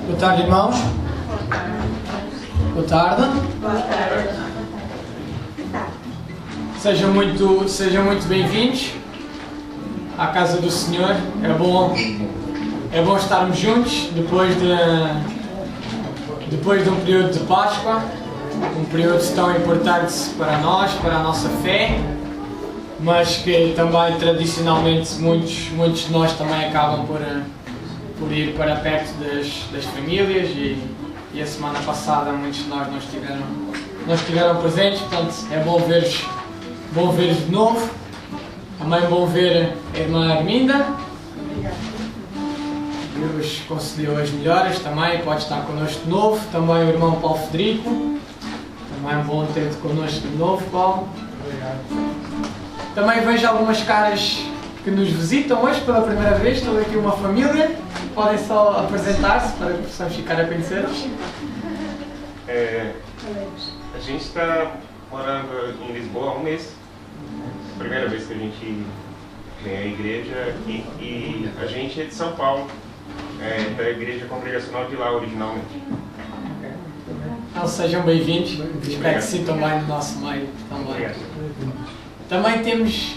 Boa tarde, irmãos. Boa tarde. Boa tarde. Sejam muito bem-vindos à casa do Senhor. É bom estarmos juntos depois de um período de Páscoa, um período tão importante para nós, para a nossa fé, mas que também tradicionalmente muitos de nós também acabam por ir para perto das famílias e a semana passada muitos de nós não estiveram presentes, portanto é bom ver-vos de novo. Também bom ver a irmã Arminda. Deus concedeu as melhoras também, pode estar connosco de novo. Também o irmão Paulo Federico. Também é bom ter-te connosco de novo, Paulo. Obrigado. Também vejo algumas caras que nos visitam hoje pela primeira vez. Estou aqui uma família. Podem só apresentar-se para que possamos ficar a conhecer-los. A gente está morando em Lisboa há um mês. Primeira vez que a gente vem à igreja aqui. E a gente é de São Paulo, da igreja congregacional de lá originalmente. Então sejam bem-vindos. Espero que se sintam bem no nosso meio também. Obrigado. Também temos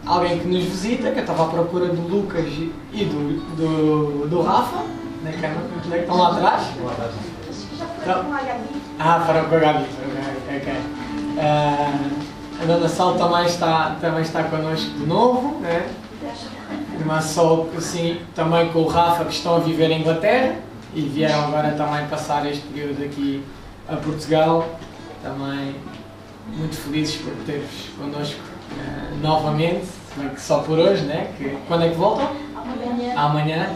alguém que nos visita, que eu estava à procura do Lucas e do Rafa, né, que estão lá atrás. Já foram com a Gabi? Foram com a Gabi. Ok. A Dona Sol também está connosco de novo, né? A Irmã Sol, assim, também com o Rafa, que estão a viver em Inglaterra e vieram agora também passar este período aqui a Portugal. Também muito felizes por ter-vos connosco novamente, que só por hoje, né? Quando é que voltam? Amanhã.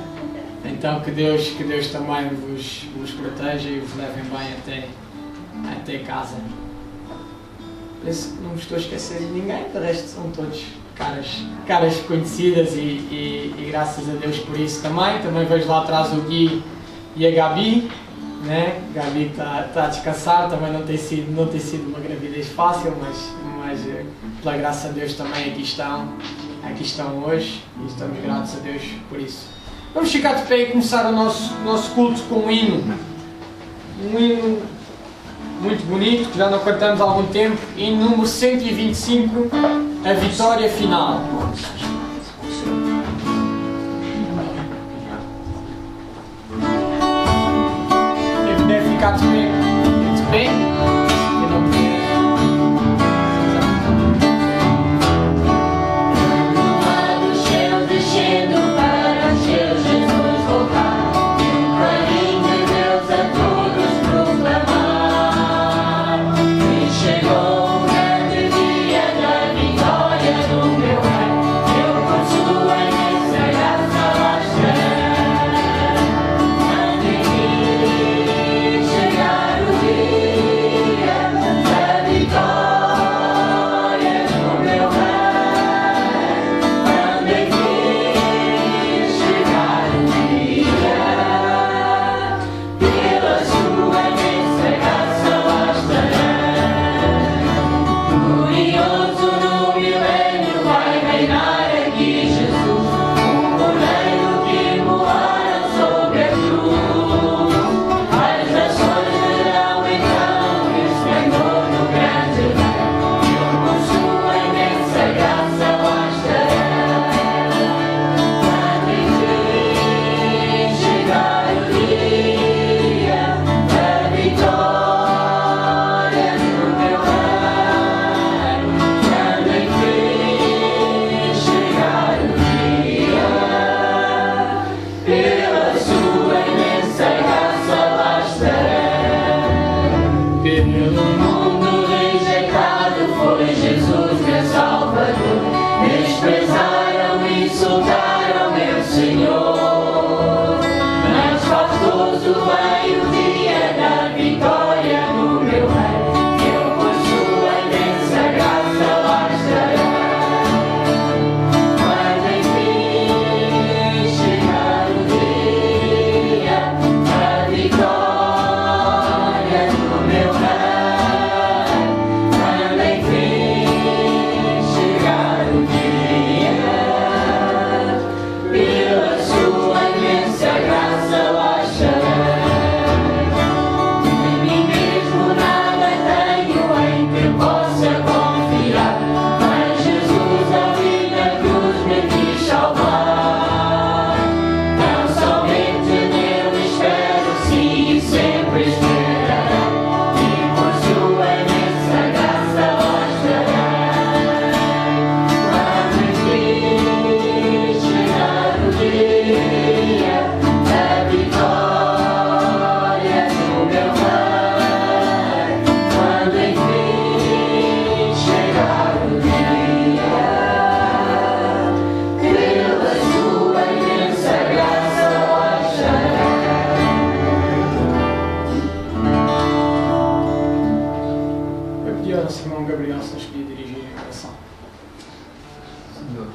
Então que Deus também vos proteja e vos leve bem até casa. Penso que não me estou a esquecer de ninguém, de resto são todos caras conhecidas e graças a Deus por isso também. Também vejo lá atrás o Gui e a Gabi, né? A Gabi está a descansar, também não tem sido uma gravidez fácil, mas pela graça de Deus também aqui estão hoje e estamos gratos a Deus por isso. Vamos ficar de pé e começar o nosso culto com um hino muito bonito, que já não cantamos há algum tempo, hino número 125, a vitória final. Quem puder ficar de pé, em nome de Deus. Chegou o grande dia da vitória do meu Pai.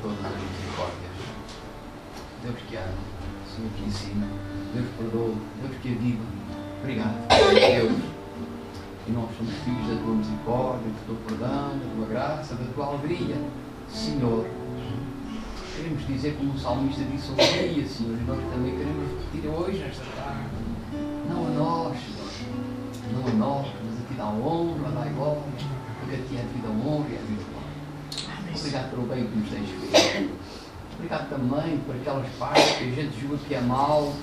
todas as misericórdias. Deus que ama, Senhor que ensina, Deus que perdoa, Deus que aviva. Obrigado, Deus. E nós somos filhos da tua misericórdia, do teu perdão, da tua graça, da tua alegria. Senhor, queremos dizer como o salmista disse hoje dia, Senhor, e nós também queremos repetir hoje, nesta tarde. Não a nós, Senhor, não a nós, mas a ti dá honra, dá glória, porque a ti é a vida honra e a vida glória. Obrigado pelo bem que nos tens feito. Obrigado também por aquelas partes que a gente julga que é mau,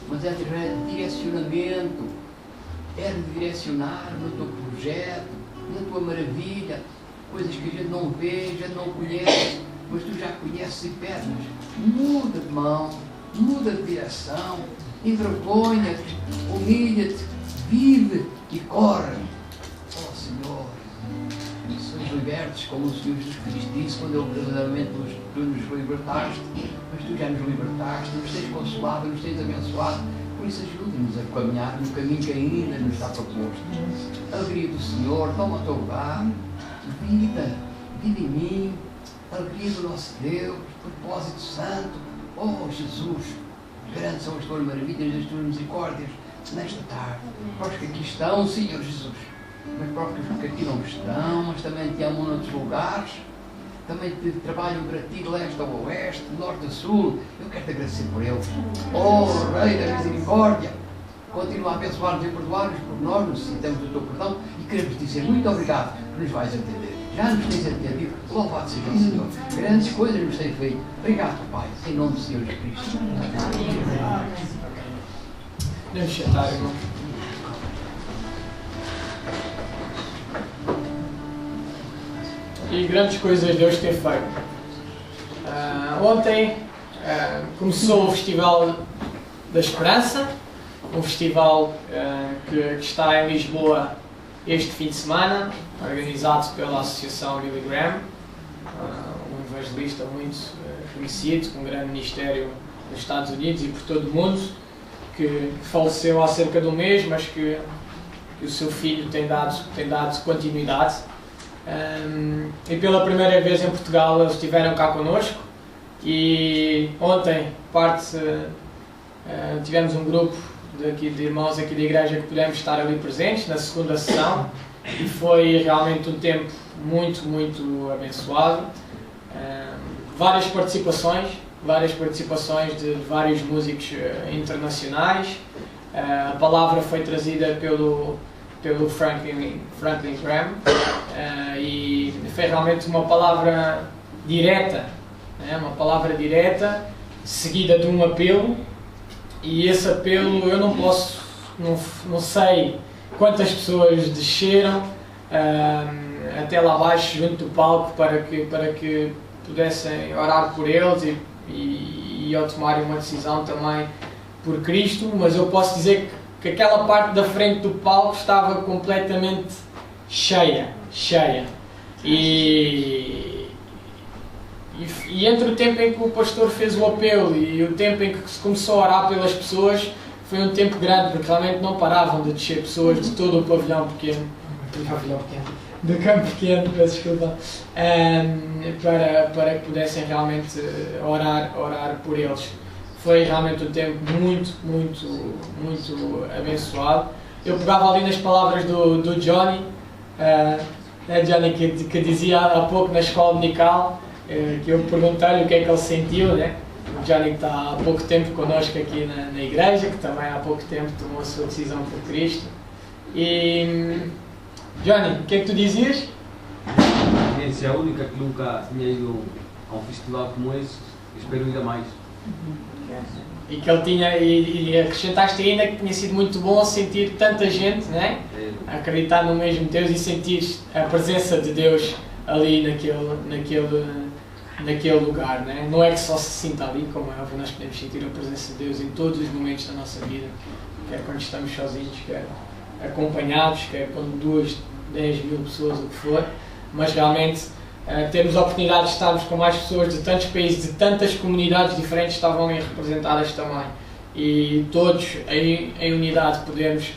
mas é de direcionamento, é de direcionar no teu projeto, na tua maravilha, coisas que a gente não vê, a gente não conhece, mas tu já conheces e pedes. Muda de mão, muda de direção, envergonha-te, humilha-te, vive e corre. Oh Senhor, somos libertos, como o Senhor Jesus Cristo disse, quando Ele verdadeiramente tu nos libertaste, mas tu já nos libertaste, nos tens consolado, nos tens abençoado. Por isso ajude-nos a caminhar no caminho que ainda nos está proposto. Alegria do Senhor, toma o teu lugar, vida em mim, alegria do nosso Deus, propósito santo. Oh Jesus, grandes são as tuas maravilhas e as tuas misericórdias nesta tarde. Para os que aqui estão, Senhor Jesus, mas para os que aqui não estão, mas também te amam noutros lugares, também te trabalham para ti de leste a oeste, de norte a sul. Eu quero te agradecer por eles. Oh Rei da Misericórdia, continua a abençoar-nos e perdoar-nos, porque nós necessitamos do teu perdão e queremos dizer muito obrigado por nos vais entender. Já nos tens entendido, louvado seja o Senhor. Grandes coisas nos tens feito. Obrigado, Pai, em nome do Senhor Jesus Cristo. Podemos sentar, irmão. E grandes coisas Deus tem feito. Ontem começou o Festival da Esperança, um festival que está em Lisboa este fim de semana, organizado pela Associação Billy Graham, um evangelista muito conhecido, com um grande ministério nos Estados Unidos e por todo o mundo, que faleceu há cerca de um mês, mas que o seu filho tem dado continuidade. E pela primeira vez em Portugal eles estiveram cá connosco e ontem tivemos um grupo de irmãos aqui da igreja que pudemos estar ali presentes na segunda sessão e foi realmente um tempo muito, muito abençoado. Várias participações de vários músicos internacionais. A palavra foi trazida pelo Franklin Graham e foi realmente uma palavra direta, seguida de um apelo, e esse apelo eu não sei quantas pessoas desceram até lá abaixo junto do palco para que pudessem orar por eles e ao tomarem uma decisão também por Cristo, mas eu posso dizer que aquela parte da frente do palco estava completamente cheia. E entre o tempo em que o pastor fez o apelo e o tempo em que se começou a orar pelas pessoas, foi um tempo grande, porque realmente não paravam de descer pessoas de todo o pavilhão pequeno, do campo pequeno, peço desculpa, para que pudessem realmente orar por eles. Foi realmente um tempo muito, muito, muito abençoado. Eu pegava ali nas palavras do Johnny, Johnny que dizia há pouco na escola dominical, que eu perguntei-lhe o que é que ele sentiu, né? O Johnny que está há pouco tempo connosco aqui na igreja, que também há pouco tempo tomou a sua decisão por Cristo. E Johnny, o que é que tu dizias? A experiência única, que nunca tinha ido a um festival como esse, espero ir a mais. E que ele tinha, e acrescentaste ainda que tinha sido muito bom sentir tanta gente, né? Acreditar no mesmo Deus e sentir a presença de Deus ali naquele lugar, né? Não é que só se sinta ali, como é óbvio, nós podemos sentir a presença de Deus em todos os momentos da nossa vida, quer quando estamos sozinhos, quer acompanhados, quer quando 2, 10 mil pessoas, o que for, mas realmente temos a oportunidade de estarmos com mais pessoas de tantos países, de tantas comunidades diferentes estavam ali representadas também, e todos em unidade podemos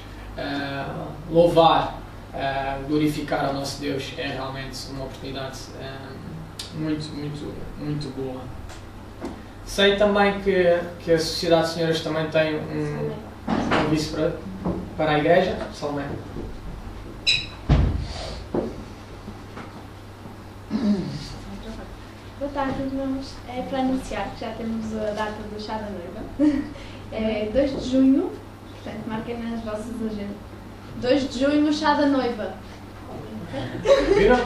glorificar ao nosso Deus. É realmente uma oportunidade muito boa. Sei também que a Sociedade de Senhoras também tem um convite para a igreja. Salomé. Boa tarde, irmãos. É para anunciar que já temos a data do chá da noiva. É 2 de junho, portanto, marquem nas vossas agendas. 2 de junho, chá da noiva. Viram?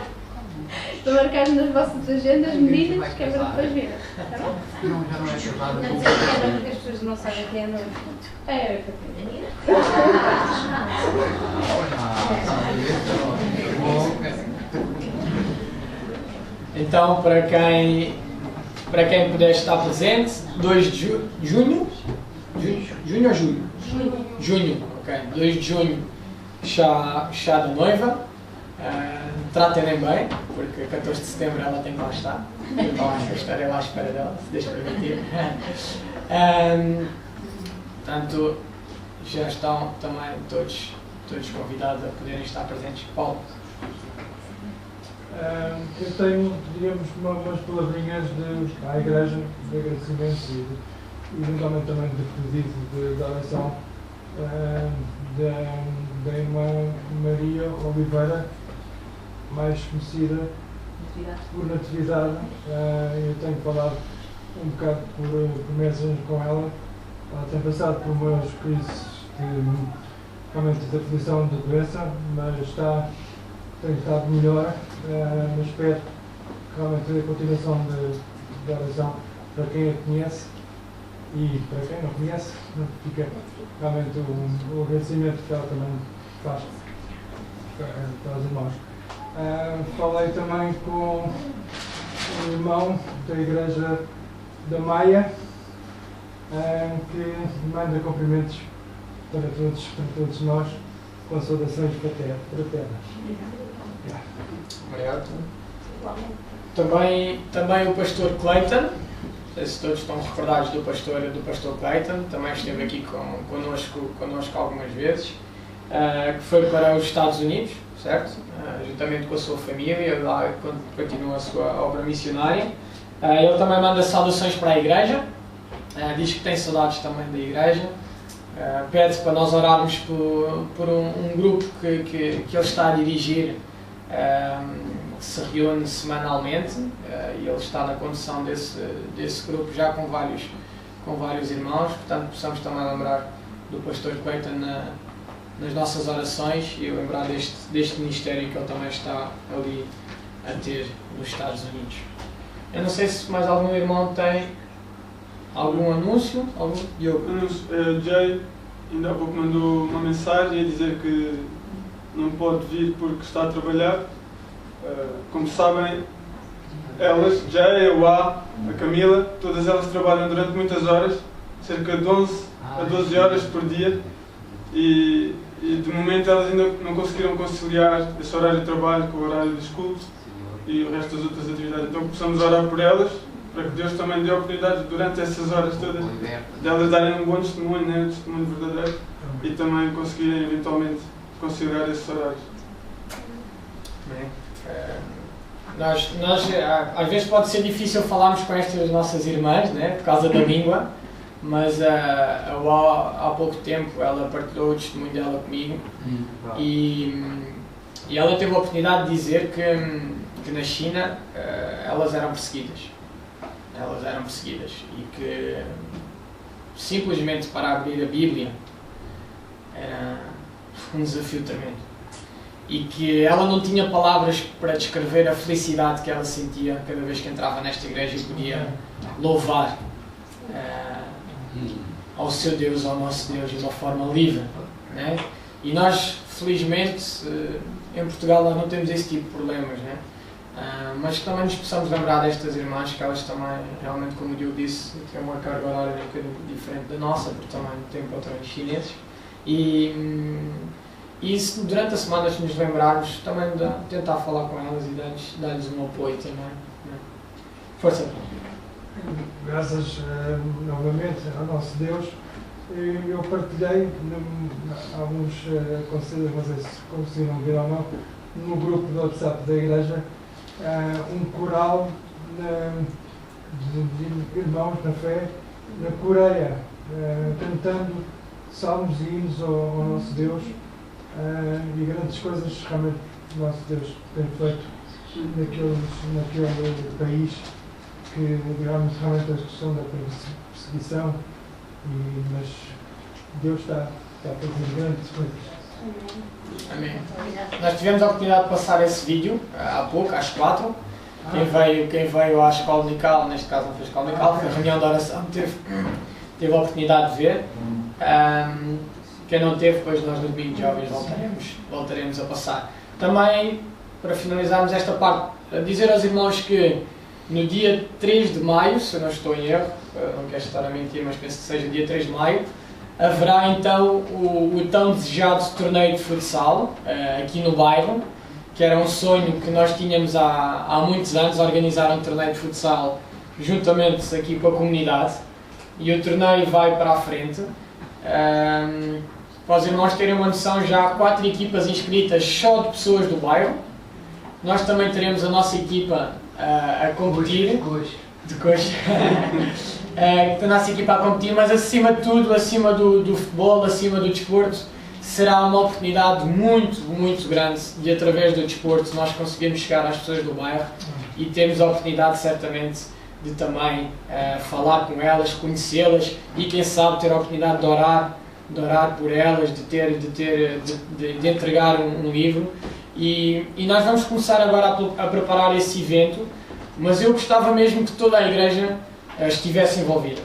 Estou a marcar nas vossas agendas, meninas, que é para depois vir. Está bom? Não, já não é casada. Não sei se é porque as pessoas não sabem quem é a noiva. É, Então, para quem puder estar presente, 2 de junho? Junho ou julho? Junho, ok. 2 de junho, chá da noiva. Tratem-nem bem, porque 14 de setembro ela tem que lá estar. Eu estarei lá à espera dela, se Deus permitir. Portanto, já estão também todos convidados a poderem estar presentes. Paulo. Eu tenho, digamos, umas palavrinhas à igreja de agradecimento e eventualmente também de pedido de oração da irmã Maria Oliveira, mais conhecida por Natividade. Eu tenho falado um bocado por mensagens com ela. Ela tem passado por umas crises realmente de aflição de doença, mas tem estado melhor. Mas espero realmente a continuação de oração para quem a conhece e para quem não conhece, fica realmente o agradecimento que ela também faz para os irmãos. Falei também com um irmão da igreja da Maia, que manda cumprimentos para todos nós, com saudações fraternas. Obrigado. Também o pastor Clayton, não sei se todos estão recordados do pastor Clayton, também esteve aqui connosco algumas vezes, que foi para os Estados Unidos, certo? Juntamente com a sua família, lá continua a sua obra missionária. Ele também manda saudações para a igreja, diz que tem saudades também da igreja, pede para nós orarmos por um grupo que ele está a dirigir, que se reúne semanalmente, e ele está na condução desse grupo já com vários irmãos, portanto possamos também lembrar do pastor Clayton nas nossas orações e lembrar deste ministério que ele também está ali a ter nos Estados Unidos. Eu não sei se mais algum irmão tem algum anúncio? Jay ainda há pouco mandou uma mensagem a dizer que não pode vir porque está a trabalhar. Como sabem, elas, Jay, a Camila, todas elas trabalham durante muitas horas, cerca de 11 a 12 horas por dia, e de momento elas ainda não conseguiram conciliar esse horário de trabalho com o horário dos cultos e o resto das outras atividades. Então possamos orar por elas, para que Deus também dê oportunidade durante essas horas todas de elas darem um bom testemunho, né, um testemunho verdadeiro, e também conseguirem eventualmente conciliar esses horários. Nós às vezes pode ser difícil falarmos com estas nossas irmãs, né, por causa da língua, mas há pouco tempo ela partilhou o testemunho dela comigo e ela teve a oportunidade de dizer que na China elas eram perseguidas e que simplesmente para abrir a Bíblia era um desafio tremendo. E que ela não tinha palavras para descrever a felicidade que ela sentia cada vez que entrava nesta igreja e podia louvar ao seu Deus, ao nosso Deus, de uma forma livre, né? E nós, felizmente, em Portugal nós não temos esse tipo de problemas, né? Mas que também nos possamos lembrar destas irmãs, que elas também, realmente, como o Diogo disse, têm uma carga horária um bocadinho diferente da nossa, porque também têm patrões chineses. E se durante a semana, se nos lembrarmos, também tentar falar com elas e dar-lhes um apoio também. Né? Força! Graças novamente ao nosso Deus, eu partilhei alguns conselhos, não sei se conseguiram ver ou não, no grupo do WhatsApp da igreja, um coral de irmãos na fé na Coreia, cantando salmos e hinos ao nosso Deus, e grandes coisas realmente o nosso Deus tem feito naquele país, que digamos realmente a questão da perseguição, mas Deus está a fazer grandes coisas. Amém. Nós tivemos a oportunidade de passar esse vídeo há pouco, às 4. Quem veio à escola dominical, neste caso não foi a escola dominical, foi a reunião de oração, teve a oportunidade de ver. Quem não teve, depois nós no domingo de jovens voltaremos a passar. Também, para finalizarmos esta parte, dizer aos irmãos que no dia 3 de maio, se eu não estou em erro, não quero estar a mentir, mas penso que seja dia 3 de maio, haverá então o tão desejado torneio de futsal aqui no bairro, que era um sonho que nós tínhamos há muitos anos, organizar um torneio de futsal juntamente aqui com a comunidade, e o torneio vai para a frente. Para os irmãos terem uma noção, já há 4 equipas inscritas só de pessoas do bairro. Nós também teremos a nossa equipa a competir. De coxa. A nossa equipa a competir, mas acima de tudo, acima do futebol, acima do desporto, será uma oportunidade muito grande de, através do desporto, nós conseguirmos chegar às pessoas do bairro e termos a oportunidade, certamente, de também falar com elas, conhecê-las e, quem sabe, ter a oportunidade de orar por elas, de entregar um livro. E nós vamos começar agora a preparar esse evento, mas eu gostava mesmo que toda a igreja estivesse envolvida.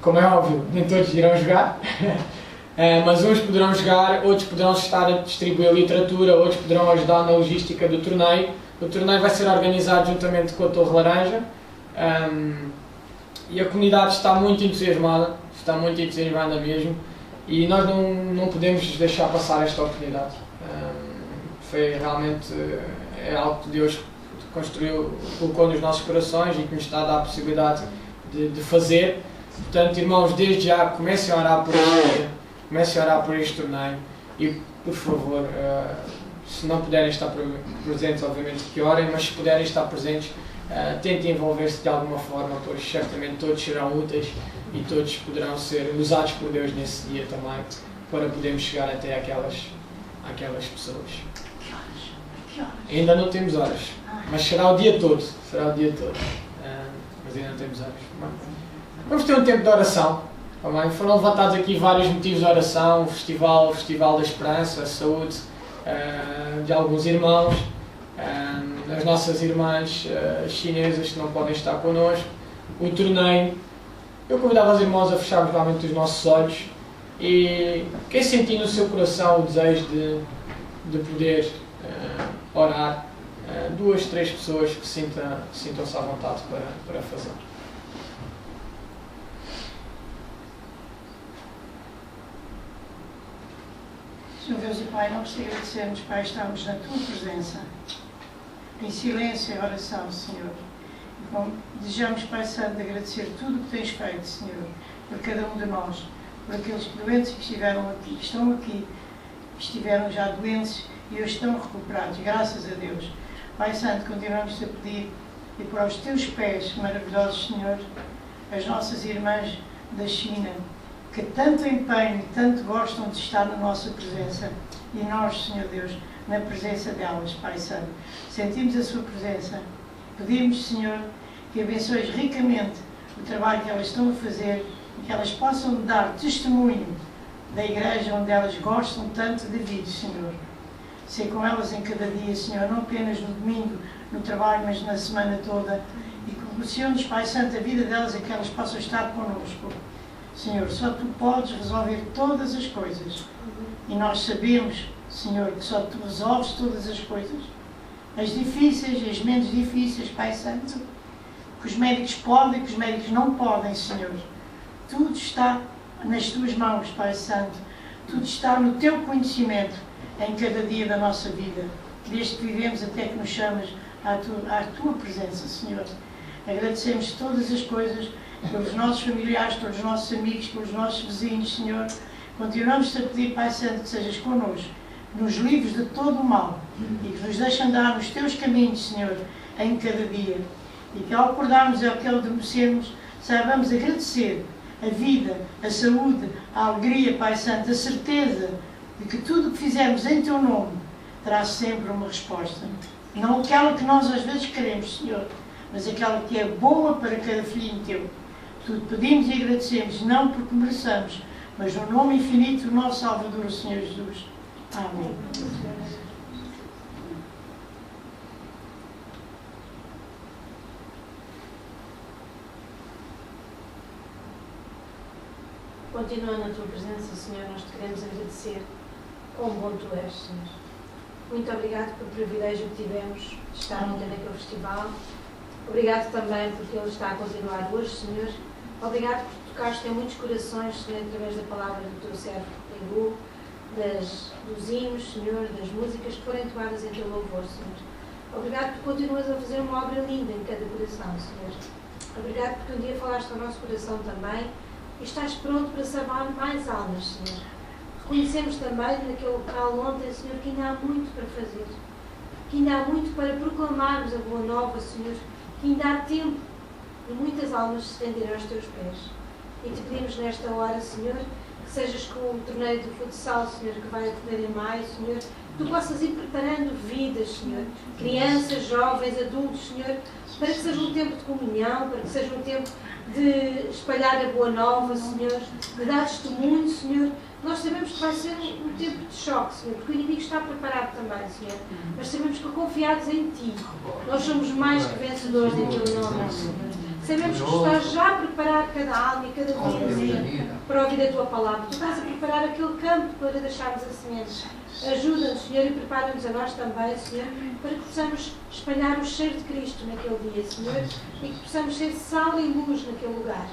Como é óbvio, nem todos irão jogar, mas uns poderão jogar, outros poderão estar a distribuir literatura, outros poderão ajudar na logística do torneio. O torneio vai ser organizado juntamente com a Torre Laranja, e a comunidade está muito entusiasmada mesmo, e nós não podemos deixar passar esta oportunidade. Foi realmente algo que Deus construiu, colocou nos nossos corações e que nos está a dar a possibilidade de fazer. Portanto, irmãos, desde já comecem a orar por este dia, comecem a orar por este torneio e, por favor, se não puderem estar presentes, obviamente que orem, mas se puderem estar presentes, tentem envolver-se de alguma forma, pois certamente todos serão úteis e todos poderão ser usados por Deus nesse dia também, para podermos chegar até aquelas pessoas. Ainda não temos horas, mas será o dia todo, mas ainda não temos horas. Vamos ter um tempo de oração. Também foram levantados aqui vários motivos de oração: o Festival da Esperança, a saúde de alguns irmãos, as nossas irmãs chinesas que não podem estar connosco, o torneio. Eu convidava os irmãos a fecharmos realmente os nossos olhos e quem sentir no seu coração o desejo de poder orar, 2, 3 pessoas que sintam-se à vontade para fazer. Senhor Deus e Pai, nós te agradecemos, Pai, estamos na Tua presença, em silêncio e oração, Senhor. E desejamos, Pai Santo, de agradecer tudo o que tens feito, Senhor, por cada um de nós, por aqueles doentes que estiveram aqui, que estão aqui, que estiveram já doentes e hoje estão recuperados, graças a Deus. Pai Santo, continuamos-te a pedir e por aos teus pés maravilhosos, Senhor, as nossas irmãs da China, que tanto empenho e tanto gostam de estar na nossa presença, e nós, Senhor Deus, na presença delas, Pai Santo, sentimos a sua presença. Pedimos, Senhor, que abençoes ricamente o trabalho que elas estão a fazer e que elas possam dar testemunho da igreja onde elas gostam tanto de vir, Senhor. Ser com elas em cada dia, Senhor, não apenas no domingo, no trabalho, mas na semana toda. E que proporcione-nos, Pai Santo, a vida delas e que elas possam estar connosco. Senhor, só Tu podes resolver todas as coisas. E nós sabemos, Senhor, que só Tu resolves todas as coisas. As difíceis, as menos difíceis, Pai Santo. Que os médicos podem, que os médicos não podem, Senhor. Tudo está nas Tuas mãos, Pai Santo. Tudo está no Teu conhecimento em cada dia da nossa vida. Desde que vivemos até que nos chamas à Tua presença, Senhor. Agradecemos todas as coisas pelos nossos familiares, pelos nossos amigos, pelos nossos vizinhos, Senhor. Continuamos-te a pedir, Pai Santo, que sejas connosco, nos livres de todo o mal e que nos deixe andar nos Teus caminhos, Senhor, em cada dia. E que ao acordarmos e ao que adormecermos, saibamos agradecer a vida, a saúde, a alegria, Pai Santo, a certeza de que tudo o que fizermos em Teu nome terá sempre uma resposta. Não aquela que nós às vezes queremos, Senhor, mas aquela que é boa para cada filhinho Teu. Tudo pedimos e agradecemos, não porque mereçamos, mas no nome infinito do nosso Salvador, o Senhor Jesus. Amém. Continua na Tua presença, Senhor, nós te queremos agradecer quão bom Tu és, Senhor. Muito obrigado pelo privilégio que tivemos de estar ontem naquele festival. Obrigado também porque ele está a continuar hoje, Senhor. Obrigado por tocaste em muitos corações, Senhor, através da palavra do Teu servo Tengu, dos hinos, Senhor, das músicas que forem toadas em Teu louvor, Senhor. Obrigado por continuas a fazer uma obra linda em cada coração, Senhor. Obrigado porque um dia falaste ao nosso coração também e estás pronto para salvar mais almas, Senhor. Reconhecemos também naquele local ontem, Senhor, que ainda há muito para fazer, que ainda há muito para proclamarmos a boa nova, Senhor, que ainda há tempo de muitas almas se estenderem aos Teus pés. E te pedimos nesta hora, Senhor, que sejas com o torneio de futsal, Senhor, que vai ocorrer em maio, Senhor, que Tu possas ir preparando vidas, Senhor, crianças, jovens, adultos, Senhor, para que seja um tempo de comunhão, para que seja um tempo de espalhar a boa nova, Senhor, de dar testemunho, Senhor. Nós sabemos que vai ser um tempo de choque, Senhor, porque o inimigo está preparado também, Senhor. Mas sabemos que confiados em Ti, nós somos mais que vencedores em Teu nome, Senhor. Sabemos que Tu estás já a preparar cada alma e cada vida, Senhor, para ouvir a Tua palavra. Tu estás a preparar aquele campo para deixarmos a semente. Ajuda-nos, Senhor, e prepara-nos a nós também, Senhor, para que possamos espalhar o cheiro de Cristo naquele dia, Senhor, e que possamos ser sal e luz naquele lugar.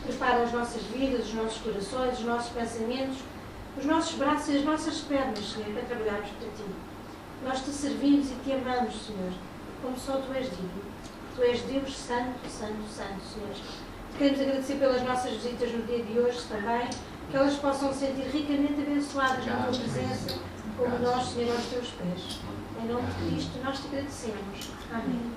Prepara as nossas vidas, os nossos corações, os nossos pensamentos, os nossos braços e as nossas pernas, Senhor, para trabalharmos para Ti. Nós Te servimos e Te amamos, Senhor, como só Tu és digno. Tu és Deus Santo, Santo, Santo, Senhor. Te queremos agradecer pelas nossas visitas no dia de hoje também, que elas possam se sentir ricamente abençoadas na Tua presença, como nós, Senhor, aos Teus pés. Em nome de Cristo, nós Te agradecemos. Amém.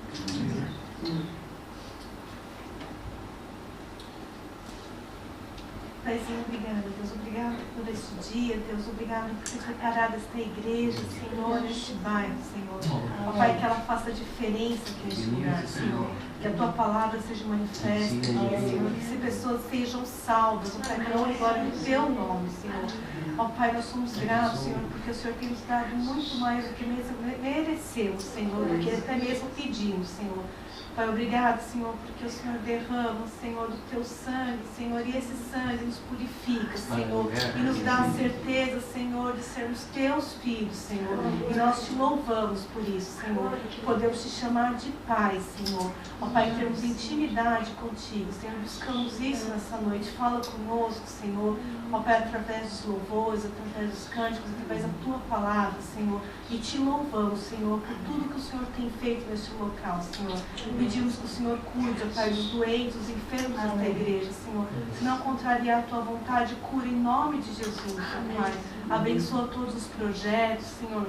Paizinho, obrigada, Deus. Obrigado por este dia, Deus. Obrigado por ter preparado esta igreja, Senhor, este bairro, Senhor. Ó Pai, que ela faça diferença aqui neste lugar, Senhor. Que a Tua palavra seja manifesta, Senhor. Que se pessoas sejam salvas, ó Pai, para honra e glória do Teu nome, Senhor. Ó Pai, nós somos gratos, Senhor, porque o Senhor tem nos dado muito mais do que mesmo merecemos, Senhor, do que até mesmo pedimos, Senhor. Pai, obrigado, Senhor, porque o Senhor derrama, Senhor, do Teu sangue, Senhor, e esse sangue nos purifica, Senhor, e nos dá a certeza, Senhor, de sermos Teus filhos, Senhor, e nós Te louvamos por isso, Senhor, que podemos Te chamar de Pai, Senhor, ó Pai, termos intimidade contigo, Senhor, buscamos isso nessa noite, fala conosco, Senhor, ó Pai, através dos louvores, através dos cânticos, através da Tua palavra, Senhor, e Te louvamos, Senhor, por tudo que o Senhor tem feito neste local, Senhor. Pedimos que o Senhor cuide, ó Pai, dos doentes, dos enfermos desta igreja, Senhor. Se não contrariar a Tua vontade, cura em nome de Jesus, ó Pai. Abençoa todos os projetos, Senhor.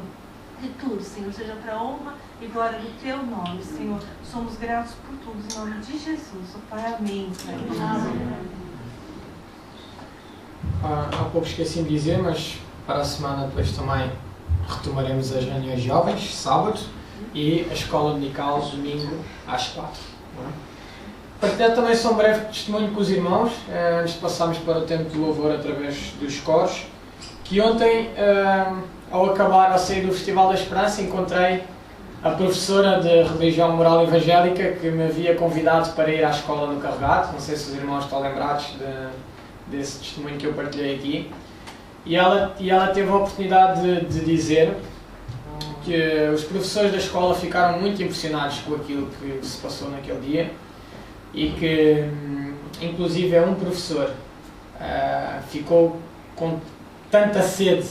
De tudo, Senhor, seja para a honra e glória do Teu nome, Senhor. Somos gratos por tudo, em nome de Jesus, ó Pai. Amém. Há pouco esqueci de dizer, mas para a semana depois também retomaremos as reuniões jovens, sábado, e a escola dominical, domingo, às 4. Partilhar também só um breve testemunho com os irmãos, antes de passarmos para o tempo de louvor através dos coros, que ontem, ao acabar a sair do Festival da Esperança, encontrei a professora de Religião Moral Evangélica que me havia convidado para ir à escola no Carregado. Não sei se os irmãos estão lembrados desse testemunho que eu partilhei aqui. E ela teve a oportunidade de dizer que os professores da escola ficaram muito impressionados com aquilo que se passou naquele dia e que, inclusive, um professor ficou com tanta sede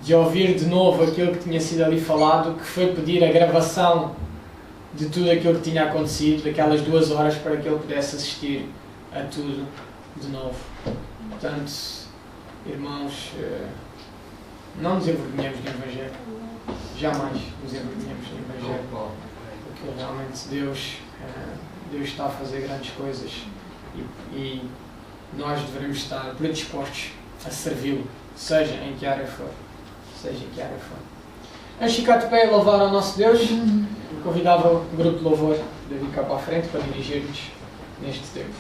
de ouvir de novo aquilo que tinha sido ali falado que foi pedir a gravação de tudo aquilo que tinha acontecido, daquelas 2 horas, para que ele pudesse assistir a tudo de novo. Portanto, irmãos, não nos envergonhemos do Evangelho. Jamais nos envergonhamos do Evangelho. que realmente Deus está a fazer grandes coisas e nós devemos estar predispostos a servi-lo, seja em que área for. Vamos ficar de pé e louvar ao nosso Deus. Convidava o grupo de louvor de vir cá para a frente para dirigir-nos neste tempo.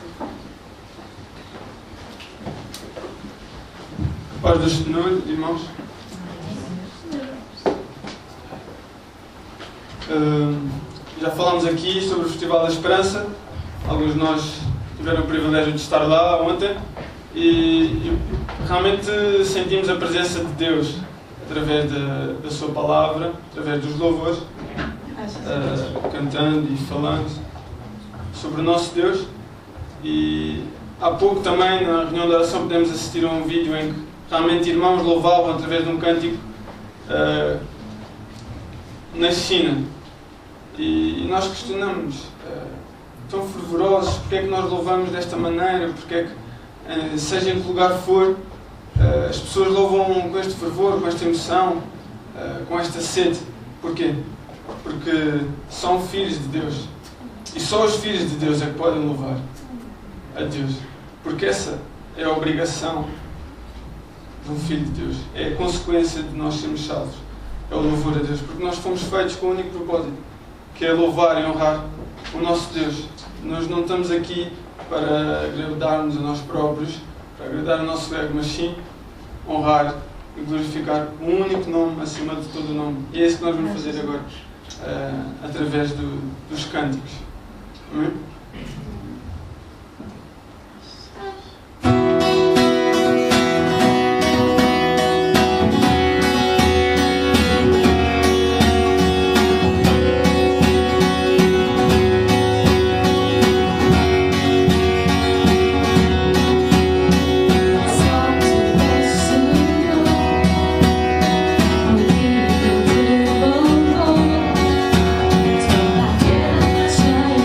Paz do Senhor, irmãos. Já falámos aqui sobre o Festival da Esperança. Alguns de nós tiveram o privilégio de estar lá ontem e realmente sentimos a presença de Deus através da sua palavra, através dos louvores, cantando e falando sobre o nosso Deus. E há pouco também na reunião de oração podemos assistir a um vídeo em que realmente irmãos louvavam através de um cântico na China. E nós questionamos, tão fervorosos, porque é que nós louvamos desta maneira, porque é que, seja em que lugar for, as pessoas louvam com este fervor, com esta emoção, com esta sede. Porquê? Porque são filhos de Deus. E só os filhos de Deus é que podem louvar a Deus. Porque essa é a obrigação de um filho de Deus. É a consequência de nós sermos salvos. É o louvor a Deus. Porque nós fomos feitos com um único propósito, que é louvar e honrar o nosso Deus. Nós não estamos aqui para agradar-nos a nós próprios, para agradar o nosso ego, mas sim honrar e glorificar um único nome acima de todo o nome. E é isso que nós vamos fazer agora, através dos cânticos. Amém? Toda a terra cheia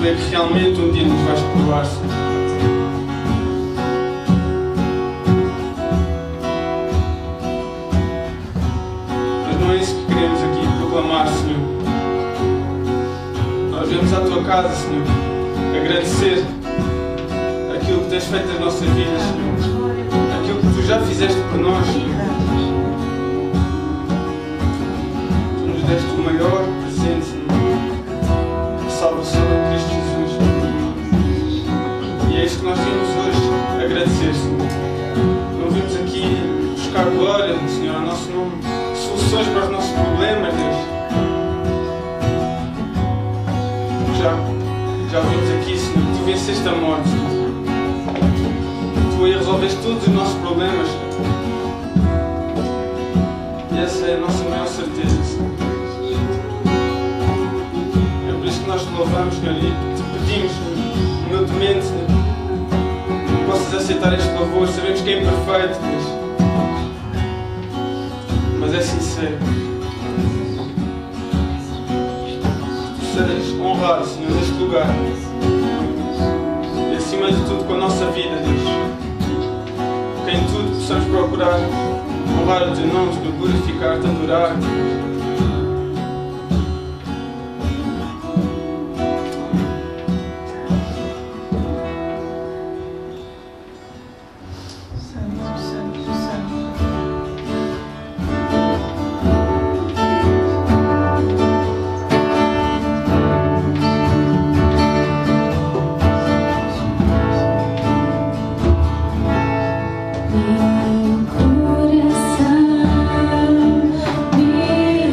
perceber que realmente um dia nos vais provar, Senhor. Mas não é isso que queremos aqui proclamar, Senhor. Nós viemos à tua casa, Senhor, agradecer aquilo que tens feito nas nossas vidas, Senhor. Aquilo que tu já fizeste por nós, Senhor. Tu nos deste o maior presente, Senhor, a salvação em Cristo Jesus. E é isso que nós vimos hoje agradecer, Senhor. Não vimos aqui buscar glória, Senhor, ao nosso nome, soluções para os nossos problemas, Deus. Já vimos aqui, Senhor, que tu venceste a morte, Senhor. Tu aí resolveste todos os nossos problemas, Senhor. E essa é a nossa maior certeza, Senhor. É por isso que nós te louvamos, Senhor, e te pedimos, Senhor, humildemente, Senhor, que possas aceitar este louvor. Sabemos que é imperfeito, Deus, mas é sincero. Sejas honrado, Senhor, neste lugar e acima de tudo com a nossa vida, Deus, que em tudo possamos procurar honrar o teu nome, Senhor, glorificar-te, adorar. Meu coração me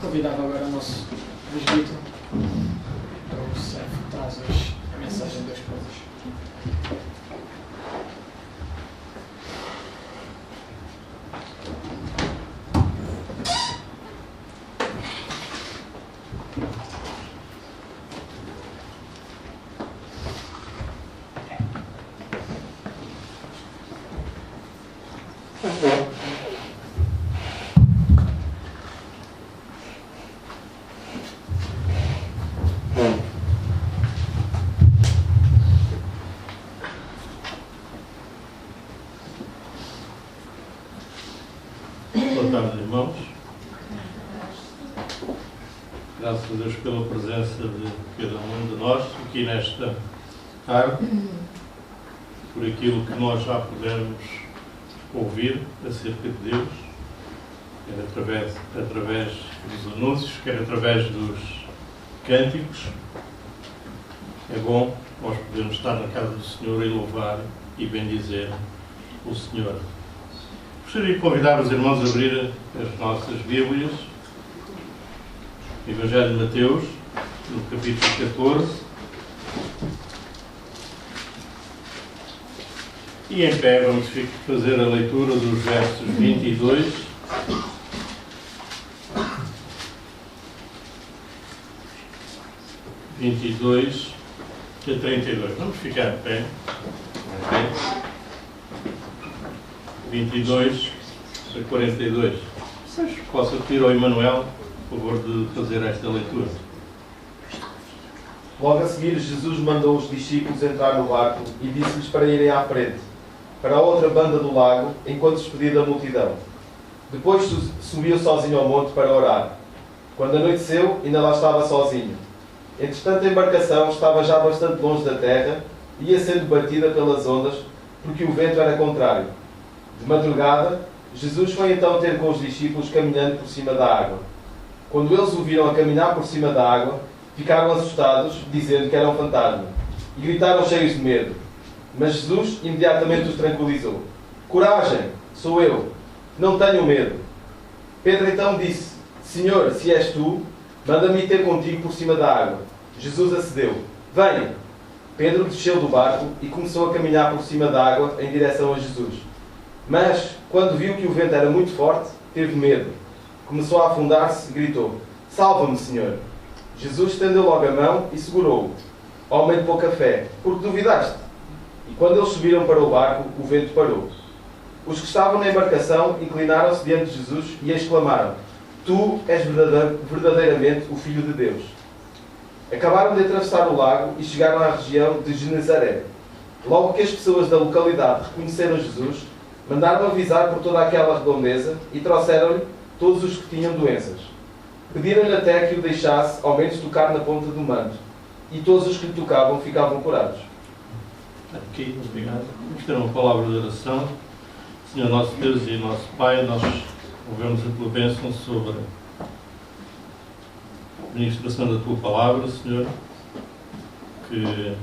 convidava agora o nosso presbítero, o Sérgio, que traz hoje a mensagem das coisas. Boa tarde, irmãos. Graças a Deus pela presença de cada um de nós aqui nesta tarde, por aquilo que nós já pudemos ouvir acerca de Deus, quer através dos anúncios, quer através dos cânticos. É bom nós podermos estar na casa do Senhor e louvar e bendizer o Senhor. Gostaria de convidar os irmãos a abrir as nossas Bíblias, Evangelho de Mateus, no capítulo 14. E em pé vamos fazer a leitura dos versos 22 a 32. Vamos ficar de pé. 22 a 42. Vocês possam pedir ao Emanuel, por favor, de fazer esta leitura. Logo a seguir, Jesus mandou os discípulos entrar no barco e disse-lhes para irem à frente, para a outra banda do lago, enquanto despedia da multidão. Depois subiu sozinho ao monte para orar. Quando anoiteceu, ainda lá estava sozinho. Entretanto, a embarcação estava já bastante longe da terra e ia sendo batida pelas ondas, porque o vento era contrário. De madrugada, Jesus foi então ter com os discípulos caminhando por cima da água. Quando eles o viram a caminhar por cima da água, ficaram assustados, dizendo que era um fantasma, e gritaram cheios de medo. Mas Jesus imediatamente os tranquilizou. Coragem, sou eu, não tenham medo. Pedro então disse, Senhor, se és tu, manda-me ir ter contigo por cima da água. Jesus acedeu, venha. Pedro desceu do barco e começou a caminhar por cima da água em direção a Jesus. Mas, quando viu que o vento era muito forte, teve medo. Começou a afundar-se e gritou, salva-me, Senhor. Jesus estendeu logo a mão e segurou-o. Homem de pouca fé, por que duvidaste? E quando eles subiram para o barco, o vento parou. Os que estavam na embarcação inclinaram-se diante de Jesus e exclamaram, tu és verdadeiramente o Filho de Deus. Acabaram de atravessar o lago e chegaram à região de Genezaré. Logo que as pessoas da localidade reconheceram Jesus, mandaram avisar por toda aquela redondeza e trouxeram-lhe todos os que tinham doenças. Pediram-lhe até que o deixasse ao menos tocar na ponta do manto, e todos os que lhe tocavam ficavam curados. Aqui, obrigado. Vamos ter uma palavra de oração. Senhor nosso Deus e nosso Pai, nós ouvemos a tua bênção sobre a ministração da tua palavra, Senhor. Que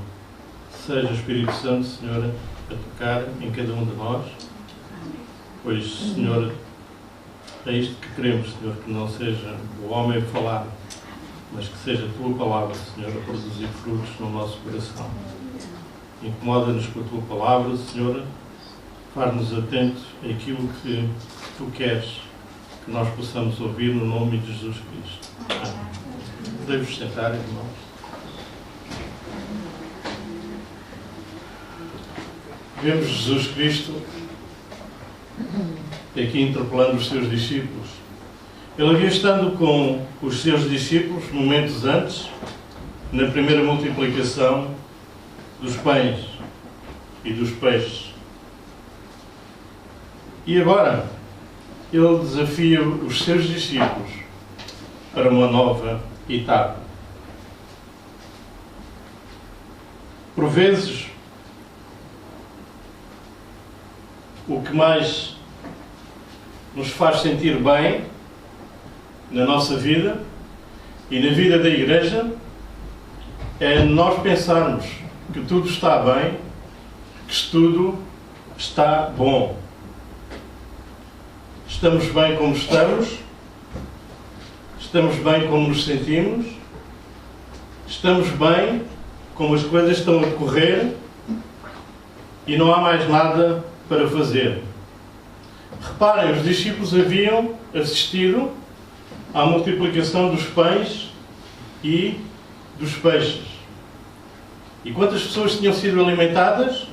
seja o Espírito Santo, Senhor, a tocar em cada um de nós. Pois, Senhor, é isto que queremos, Senhor, que não seja o homem a falar, mas que seja a tua palavra, Senhor, a produzir frutos no nosso coração. Incomoda-nos com a tua palavra, Senhor, faz-nos atentos àquilo que tu queres que nós possamos ouvir no nome de Jesus Cristo. Amém. Podemos sentar, irmãos. Vemos Jesus Cristo aqui interpelando os seus discípulos. Ele havia estado com os seus discípulos momentos antes, na primeira multiplicação dos pães e dos peixes. E agora, ele desafia os seus discípulos para uma nova etapa. Por vezes, o que mais nos faz sentir bem na nossa vida e na vida da igreja é nós pensarmos que tudo está bem, que tudo está bom. Estamos bem como estamos Estamos bem como nos sentimos? Estamos bem como as coisas estão a decorrer e não há mais nada para fazer? Reparem, os discípulos haviam assistido à multiplicação dos pães e dos peixes. E quantas pessoas tinham sido alimentadas?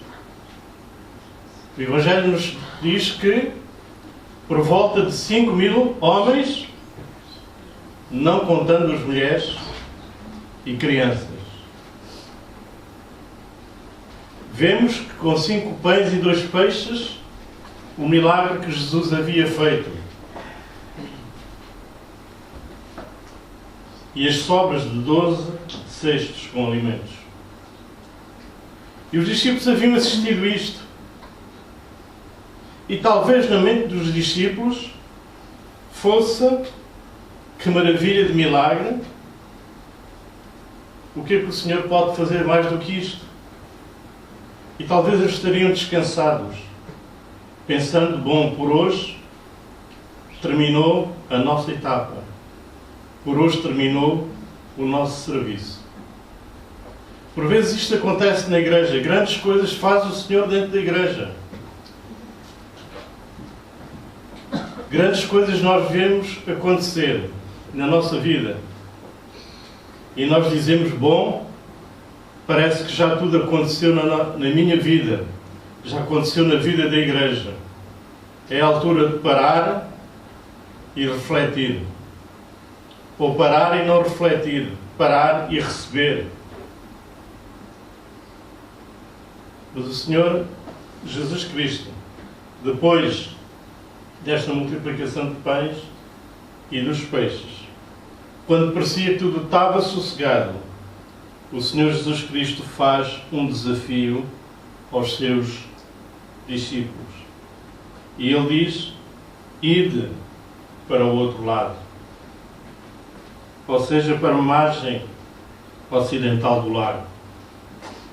O Evangelho nos diz que por volta de 5.000 homens, não contando as mulheres e crianças. Vemos que com 5 pães e 2 peixes, o milagre que Jesus havia feito. E as sobras de 12 cestos com alimentos. E os discípulos haviam assistido isto. E talvez na mente dos discípulos fosse: que maravilha de milagre! O que é que o Senhor pode fazer mais do que isto? E talvez eles estariam descansados, pensando: bom, por hoje terminou a nossa etapa. Por hoje terminou o nosso serviço. Por vezes isto acontece na igreja. Grandes coisas faz o Senhor dentro da igreja. Grandes coisas nós vemos acontecer na nossa vida. E nós dizemos: bom, parece que já tudo aconteceu na minha vida. Já aconteceu na vida da igreja. É a altura de parar e refletir. Ou parar e não refletir. Parar e receber. Mas o Senhor Jesus Cristo, depois desta multiplicação de pães e dos peixes, quando parecia que tudo estava sossegado, o Senhor Jesus Cristo faz um desafio aos seus discípulos. E Ele diz: ide para o outro lado. Ou seja, para a margem ocidental do lago.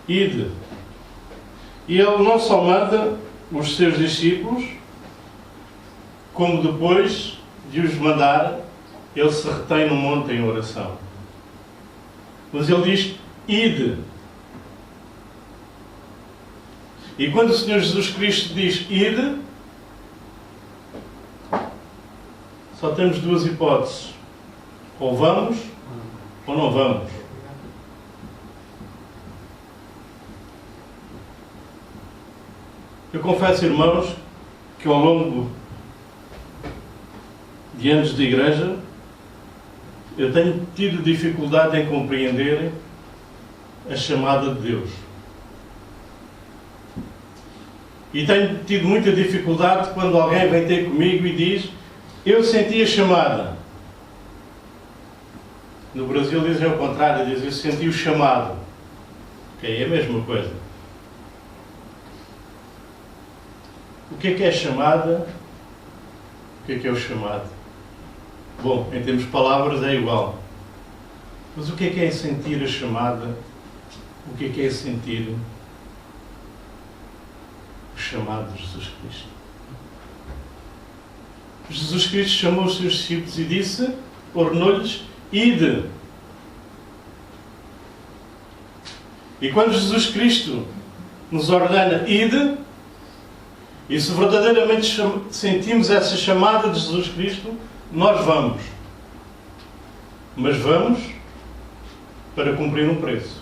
Ide. E Ele não só manda os seus discípulos, como depois de os mandar, Ele se retém no monte em oração. Mas Ele diz: ide. E quando o Senhor Jesus Cristo diz ide, só temos 2 hipóteses. Ou vamos, ou não vamos. Eu confesso, irmãos, que ao longo de anos de igreja, eu tenho tido dificuldade em compreender a chamada de Deus. E tenho tido muita dificuldade quando alguém vem ter comigo e diz: eu senti a chamada. No Brasil dizem ao contrário, dizem: eu senti o chamado. Que é a mesma coisa. O que é chamada? O que é o chamado? Bom, em termos de palavras é igual. Mas o que é sentir a chamada? O que é sentir o chamado de Jesus Cristo? Jesus Cristo chamou os seus discípulos e disse, ordenou-lhes: ide. E quando Jesus Cristo nos ordena ide, e se verdadeiramente sentimos essa chamada de Jesus Cristo, nós vamos. Mas vamos para cumprir um preço.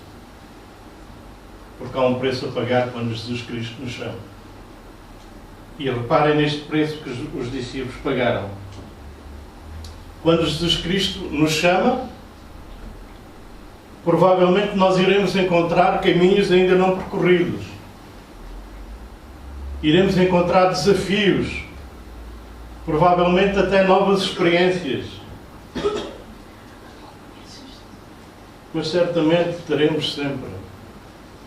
Porque há um preço a pagar quando Jesus Cristo nos chama. E reparem neste preço que os discípulos pagaram. Quando Jesus Cristo nos chama, provavelmente nós iremos encontrar caminhos ainda não percorridos. Iremos encontrar desafios, provavelmente até novas experiências. Mas certamente teremos sempre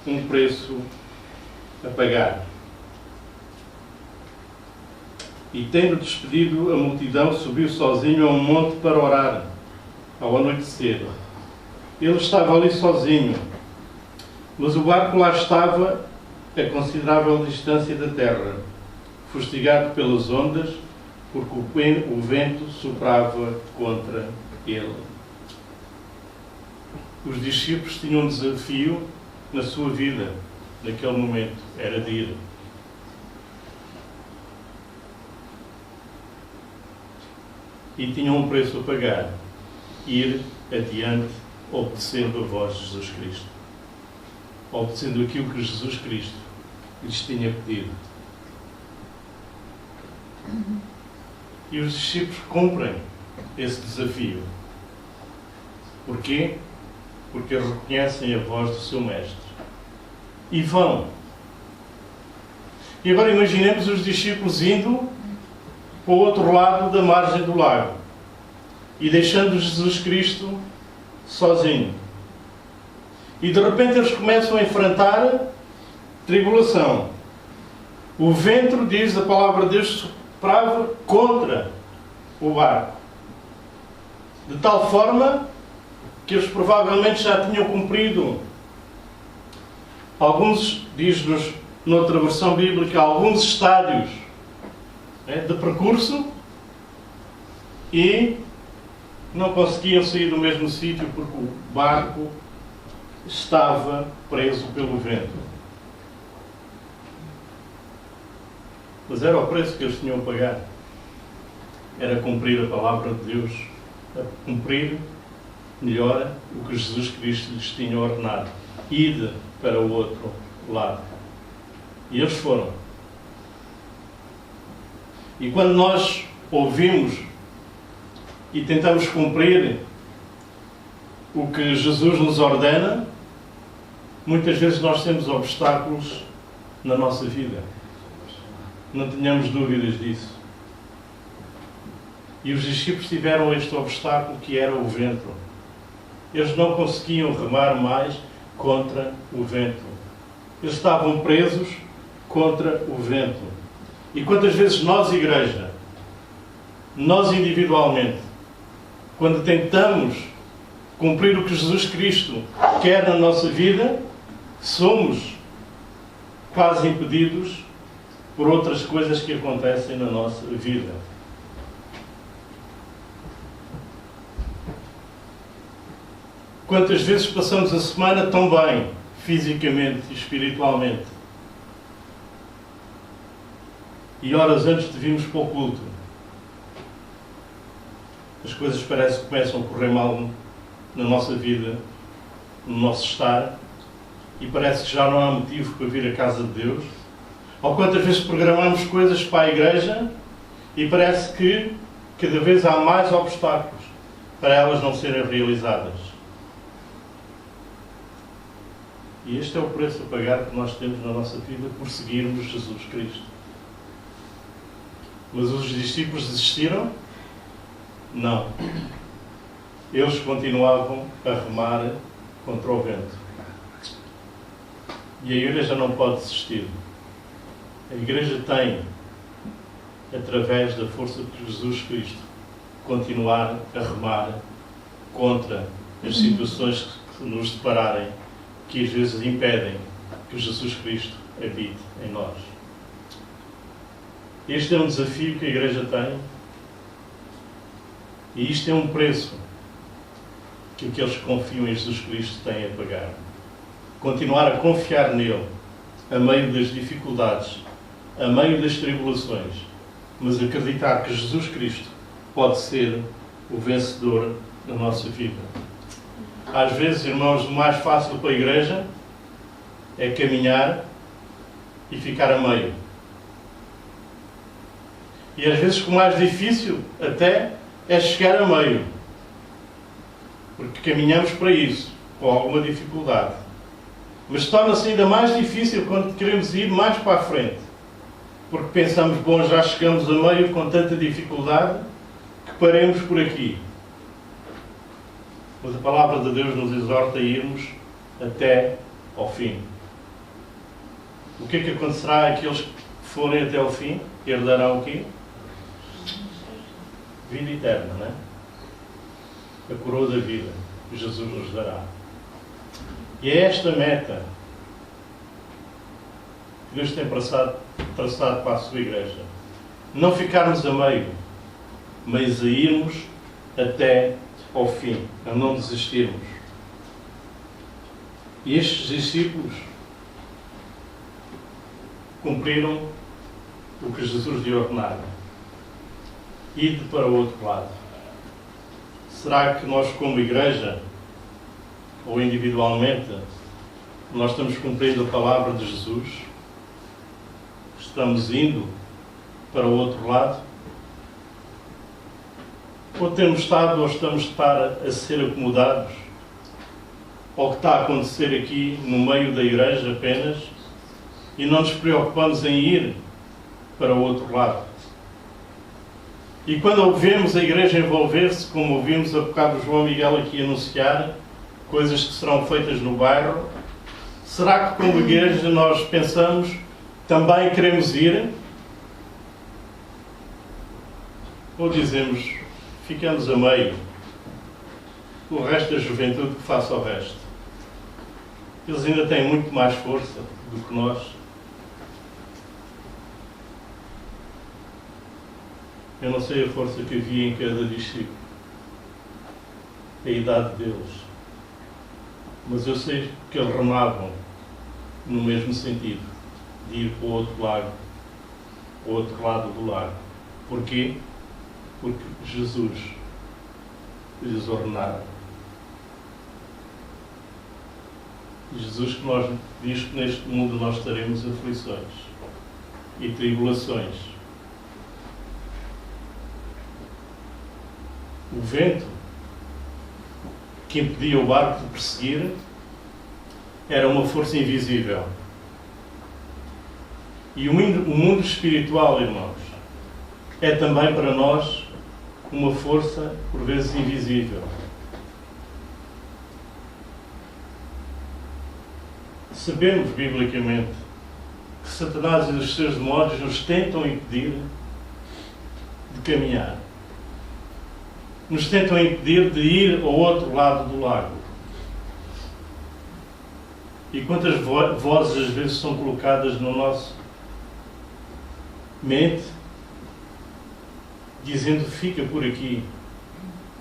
um preço a pagar. E tendo despedido a multidão, subiu sozinho a um monte para orar, ao anoitecer. Ele estava ali sozinho, mas o barco lá estava a considerável distância da terra, fustigado pelas ondas, porque o vento soprava contra ele. Os discípulos tinham um desafio na sua vida, naquele momento, era de ir. E tinham um preço a pagar, ir adiante, obedecendo a voz de Jesus Cristo. Obedecendo aquilo que Jesus Cristo lhes tinha pedido. E os discípulos cumprem esse desafio. Porquê? Porque reconhecem a voz do seu Mestre. E vão. E agora imaginemos os discípulos indo para o outro lado da margem do lago e deixando Jesus Cristo sozinho. E de repente eles começam a enfrentar tribulação. O vento, diz a palavra de Deus, soprava contra o barco. De tal forma que eles provavelmente já tinham cumprido alguns, diz-nos noutra versão bíblica, alguns estádios de percurso e não conseguiam sair do mesmo sítio porque o barco estava preso pelo vento. Mas era o preço que eles tinham a pagar. Era cumprir a palavra de Deus, a cumprir melhor o que Jesus Cristo lhes tinha ordenado. Ide para o outro lado. E eles foram. E quando nós ouvimos e tentamos cumprir o que Jesus nos ordena, muitas vezes nós temos obstáculos na nossa vida. Não tenhamos dúvidas disso. E os discípulos tiveram este obstáculo que era o vento. Eles não conseguiam remar mais contra o vento. Eles estavam presos contra o vento. E quantas vezes nós, igreja, nós individualmente, quando tentamos cumprir o que Jesus Cristo quer na nossa vida, somos quase impedidos por outras coisas que acontecem na nossa vida. Quantas vezes passamos a semana tão bem, fisicamente e espiritualmente, e horas antes de virmos para o culto, as coisas parece que começam a correr mal na nossa vida, no nosso estar, e parece que já não há motivo para vir à casa de Deus. Ou quantas vezes programamos coisas para a igreja e parece que cada vez há mais obstáculos para elas não serem realizadas. E este é o preço a pagar que nós temos na nossa vida por seguirmos Jesus Cristo. Mas os discípulos desistiram? Não. Eles continuavam a remar contra o vento. E a igreja não pode desistir. A igreja tem, através da força de Jesus Cristo, continuar a remar contra as situações que nos depararem, que às vezes impedem que Jesus Cristo habite em nós. Este é um desafio que a igreja tem e isto é um preço que aqueles que confiam em Jesus Cristo têm a pagar. Continuar a confiar nele a meio das dificuldades, a meio das tribulações, mas acreditar que Jesus Cristo pode ser o vencedor da nossa vida. Às vezes, irmãos, o mais fácil para a igreja é caminhar e ficar a meio. E às vezes o mais difícil até é chegar a meio. Porque caminhamos para isso, com alguma dificuldade. Mas torna-se ainda mais difícil quando queremos ir mais para a frente. Porque pensamos, bom, já chegamos a meio com tanta dificuldade que paremos por aqui. Mas a palavra de Deus nos exorta a irmos até ao fim. O que é que acontecerá àqueles que forem até ao fim? Herdarão o quê? Vida eterna, não é? A coroa da vida que Jesus nos dará. E é esta meta que Deus tem traçado para a sua igreja. Não ficarmos a meio, mas a irmos até ao fim, a não desistirmos. E estes discípulos cumpriram o que Jesus lhe ordenara. Ide para o outro lado. Será que nós, como igreja, ou individualmente, nós estamos cumprindo a palavra de Jesus? Estamos indo para o outro lado? Ou temos estado, ou estamos de estar a ser acomodados ao que está a acontecer aqui no meio da igreja apenas, e não nos preocupamos em ir para o outro lado? E quando vemos a igreja envolver-se, como ouvimos há bocado o João Miguel aqui anunciar, coisas que serão feitas no bairro, será que como igreja nós pensamos, também queremos ir? Ou dizemos, ficamos a meio, o resto da juventude que faça o resto? Eles ainda têm muito mais força do que nós. Eu não sei a força que havia em cada discípulo, a idade deles, mas eu sei que eles remavam no mesmo sentido, de ir para o outro lado do lago. Porquê? Porque Jesus lhes ordenara. Jesus que nos diz que neste mundo nós teremos aflições e tribulações. O vento que impedia o barco de prosseguir era uma força invisível. E o mundo espiritual, irmãos, é também para nós uma força, por vezes, invisível. Sabemos, biblicamente, que Satanás e os seus demónios nos tentam impedir de caminhar. Nos tentam impedir de ir ao outro lado do lago. E quantas vozes às vezes são colocadas no nosso mente, dizendo, fica por aqui,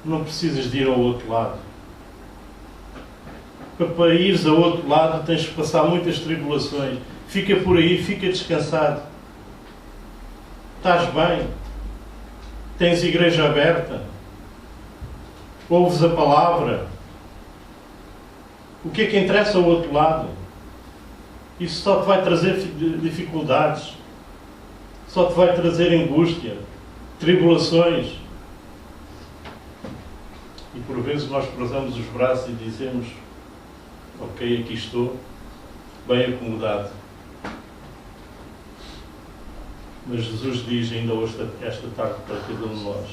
não precisas de ir ao outro lado. Para ires ao outro lado tens de passar muitas tribulações. Fica por aí, fica descansado. Estás bem. Tens igreja aberta. Ouves a palavra. O que é que interessa ao outro lado? Isso só te vai trazer dificuldades. Só te vai trazer angústia, tribulações. E por vezes nós cruzamos os braços e dizemos, ok, aqui estou, bem acomodado. Mas Jesus diz ainda hoje, esta tarde, para cada um de nós,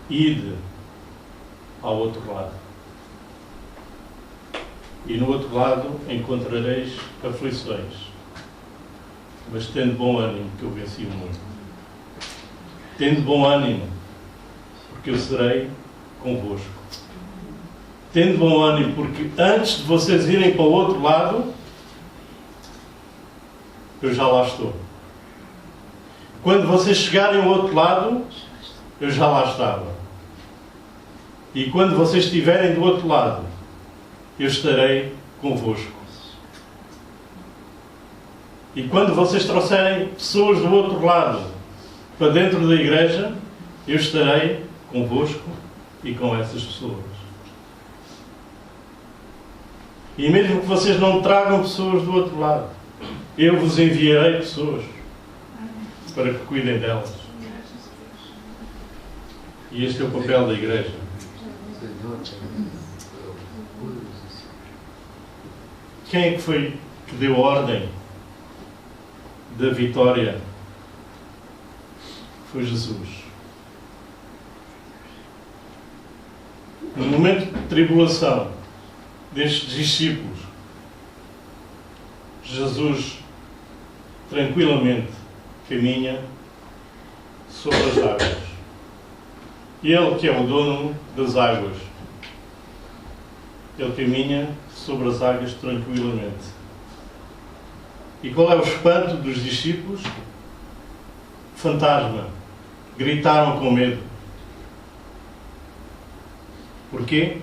ide ao outro lado. E no outro lado encontrareis aflições. Mas tende bom ânimo, que eu venci o mundo. Tende bom ânimo, porque eu serei convosco. Tende bom ânimo, porque antes de vocês irem para o outro lado, eu já lá estou. Quando vocês chegarem ao outro lado, eu já lá estava. E quando vocês estiverem do outro lado, eu estarei convosco. E quando vocês trouxerem pessoas do outro lado para dentro da igreja, eu estarei convosco e com essas pessoas. E mesmo que vocês não tragam pessoas do outro lado, eu vos enviarei pessoas para que cuidem delas. E este é o papel da igreja. Quem é que foi que deu ordem da vitória? Foi Jesus. No momento de tribulação destes discípulos, Jesus tranquilamente caminha sobre as águas. Ele que é o dono das águas, ele caminha sobre as águas tranquilamente. E qual é o espanto dos discípulos? Fantasma. Gritaram com medo. Porquê?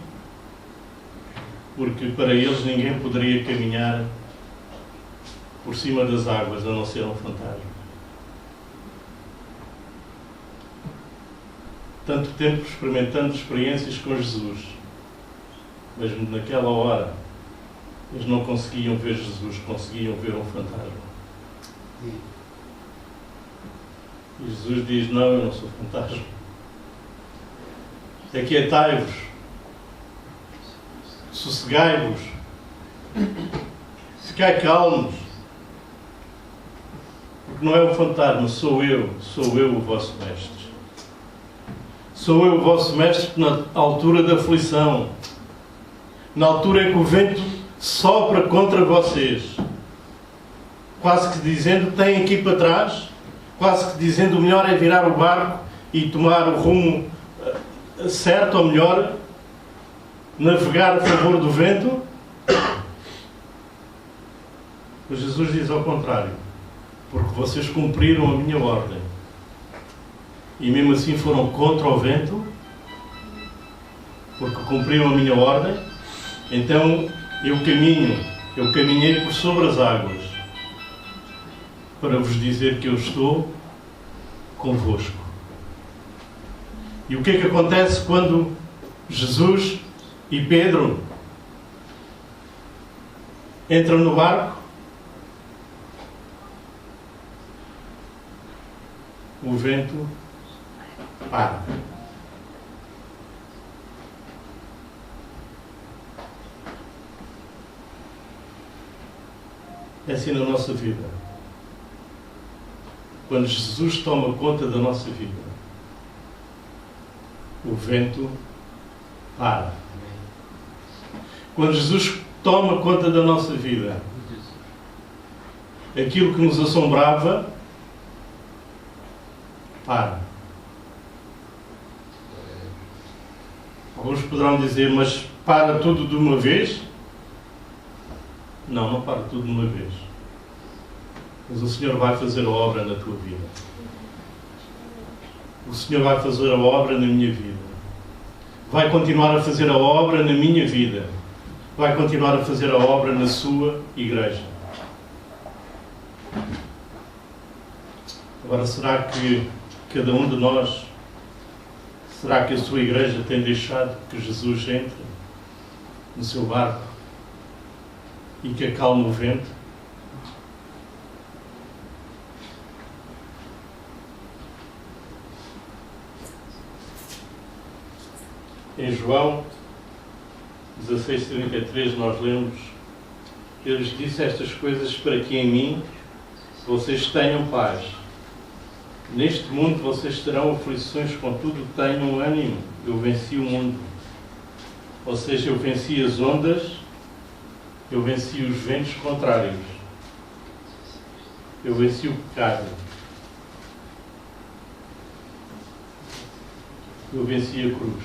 Porque para eles ninguém poderia caminhar por cima das águas, a não ser um fantasma. Tanto tempo experimentando experiências com Jesus, mas naquela hora eles não conseguiam ver Jesus, conseguiam ver um fantasma. E Jesus diz: não, eu não sou fantasma. Aquietai-vos, sossegai-vos, ficai calmos, porque não é o fantasma, sou eu o vosso mestre. Sou eu o vosso mestre na altura da aflição, na altura em que o vento sopra contra vocês, quase que dizendo: têm aqui para trás, quase que dizendo: o melhor é virar o barco e tomar o rumo certo, ou melhor, navegar a favor do vento. Mas Jesus diz ao contrário: porque vocês cumpriram a minha ordem e mesmo assim foram contra o vento, porque cumpriram a minha ordem, então eu caminhei por sobre as águas para vos dizer que eu estou convosco. E o que é que acontece quando Jesus e Pedro entram no barco? O vento para. É assim na nossa vida. Quando Jesus toma conta da nossa vida, o vento para. Quando Jesus toma conta da nossa vida, aquilo que nos assombrava para. Alguns poderão dizer: mas para tudo de uma vez? Não, não para tudo de uma vez. Mas o Senhor vai fazer a obra na tua vida. O Senhor vai fazer a obra na minha vida. Vai continuar a fazer a obra na minha vida. Vai continuar a fazer a obra na sua igreja. Agora, será que cada um de nós, será que a sua igreja tem deixado que Jesus entre no seu barco e que acalme o vento? Em João 16:33 nós lemos: eu lhes disse estas coisas para que em mim vocês tenham paz. Neste mundo vocês terão aflições, contudo tenham ânimo, eu venci o mundo. Ou seja, eu venci as ondas, eu venci os ventos contrários, eu venci o pecado, eu venci a cruz,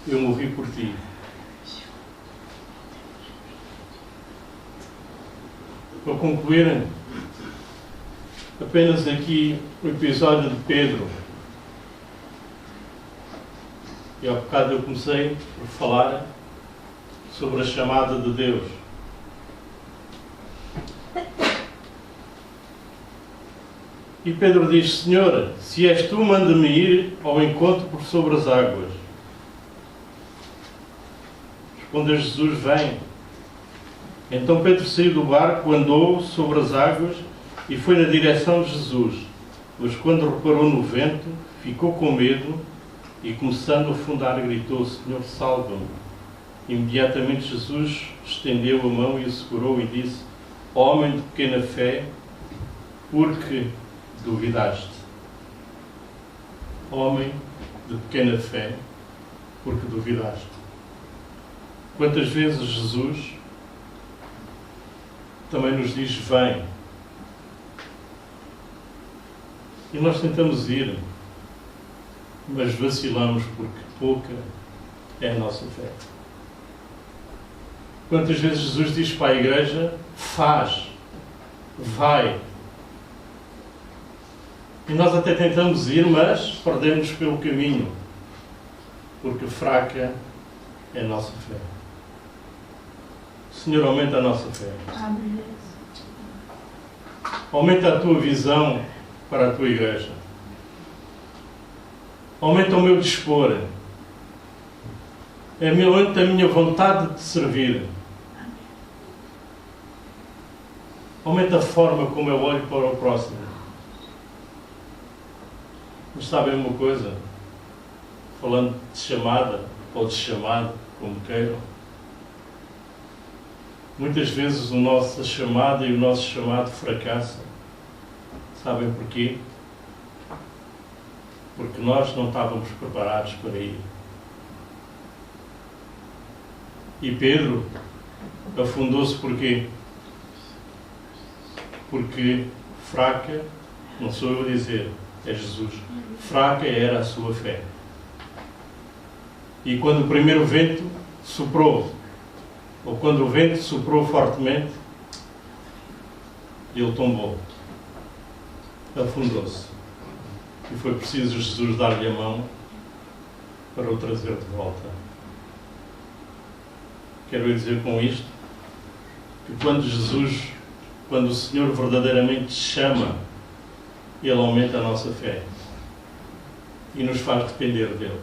eu morri por ti. Para concluir, apenas aqui o episódio de Pedro. E há bocado eu comecei por falar sobre a chamada de Deus. E Pedro diz: Senhor, se és tu, manda-me ir ao encontro por sobre as águas. Respondeu Jesus: vem. Então Pedro saiu do barco, andou sobre as águas e foi na direção de Jesus. Mas quando reparou no vento, ficou com medo e, começando a afundar, gritou: Senhor, salva-me. Imediatamente Jesus estendeu a mão e o segurou e disse: homem de pequena fé, por que duvidaste? Homem de pequena fé, por que duvidaste? Quantas vezes Jesus também nos diz: vem. E nós tentamos ir, mas vacilamos porque pouca é a nossa fé. Quantas vezes Jesus diz para a igreja: faz, vai. E nós até tentamos ir, mas perdemos pelo caminho. porque fraca é a nossa fé. Senhor, aumenta a nossa fé. Amém. Aumenta a tua visão para a tua igreja. Aumenta o meu dispor. Aumenta a minha vontade de te servir. Aumenta a forma como eu olho para o próximo. Mas sabem uma coisa? Falando de chamada, ou de chamado, como queiram, muitas vezes a nossa chamada e o nosso chamado fracassa. Sabem porquê? Porque nós não estávamos preparados para ir. E Pedro afundou-se porquê? Porque fraca, não sou eu a dizer, é Jesus, fraca era a sua fé. E quando o primeiro vento soprou, ou quando o vento soprou fortemente, ele tombou, afundou-se. E foi preciso Jesus dar-lhe a mão para o trazer de volta. Quero dizer com isto que quando o Senhor verdadeiramente chama, Ele aumenta a nossa fé e nos faz depender dEle.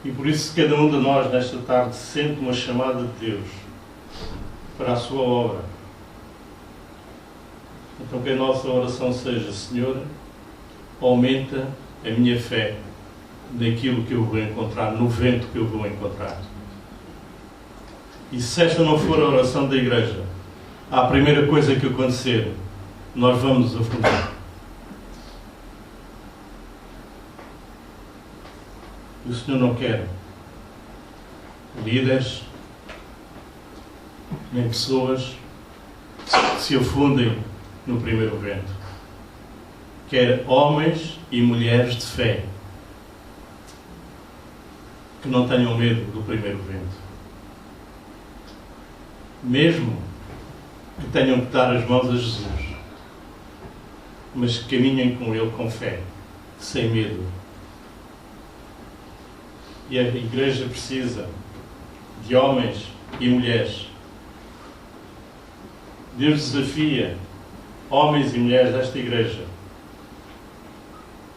E por isso cada um de nós nesta tarde sente uma chamada de Deus para a sua obra. Então que a nossa oração seja: Senhor, aumenta a minha fé naquilo que eu vou encontrar, no vento que eu vou encontrar. E se esta não for a oração da igreja, a primeira coisa que acontecer, nós vamos nos afundar. E o Senhor não quer líderes, nem pessoas que se afundem no primeiro vento. Quer homens e mulheres de fé que não tenham medo do primeiro vento. Mesmo que tenham que dar as mãos a Jesus, mas que caminhem com Ele com fé, sem medo. E a igreja precisa de homens e mulheres. Deus desafia homens e mulheres desta igreja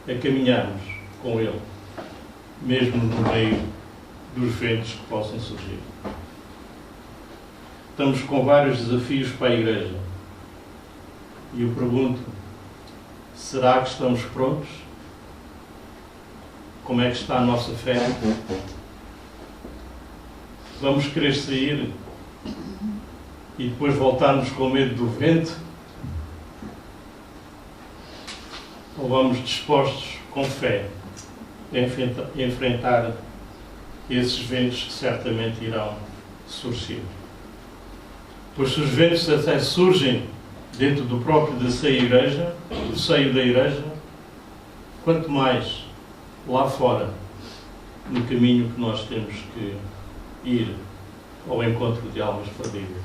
a caminharmos com Ele, mesmo no meio dos ventos que possam surgir. Estamos com vários desafios para a igreja. E eu pergunto, será que estamos prontos? Como é que está a nossa fé? Vamos querer sair e depois voltarmos com medo do vento? Ou vamos dispostos com fé a enfrentar esses ventos que certamente irão surgir? Pois se os ventos até surgem dentro do próprio do seio da igreja, quanto mais lá fora, no caminho que nós temos que ir ao encontro de almas perdidas.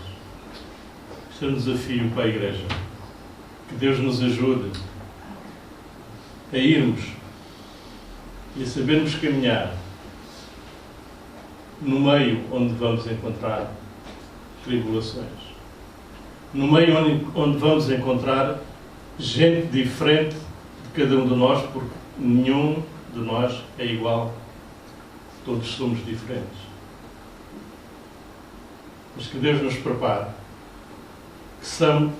Este é um desafio para a igreja. Que Deus nos ajude a irmos e a sabermos caminhar no meio onde vamos encontrar tribulações. No meio onde vamos encontrar gente diferente de cada um de nós, porque nenhum de nós é igual. Todos somos diferentes. Mas que Deus nos prepare. Que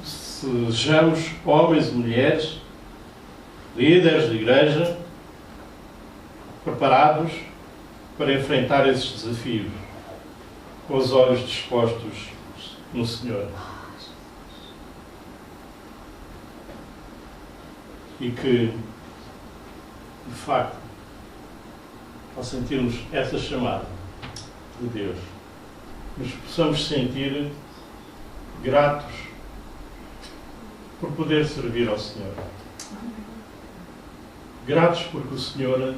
sejamos homens e mulheres, líderes de igreja, preparados para enfrentar esses desafios, com os olhos dispostos no Senhor. E que, de facto, ao sentirmos essa chamada de Deus, nos possamos sentir gratos por poder servir ao Senhor. Gratos porque o Senhor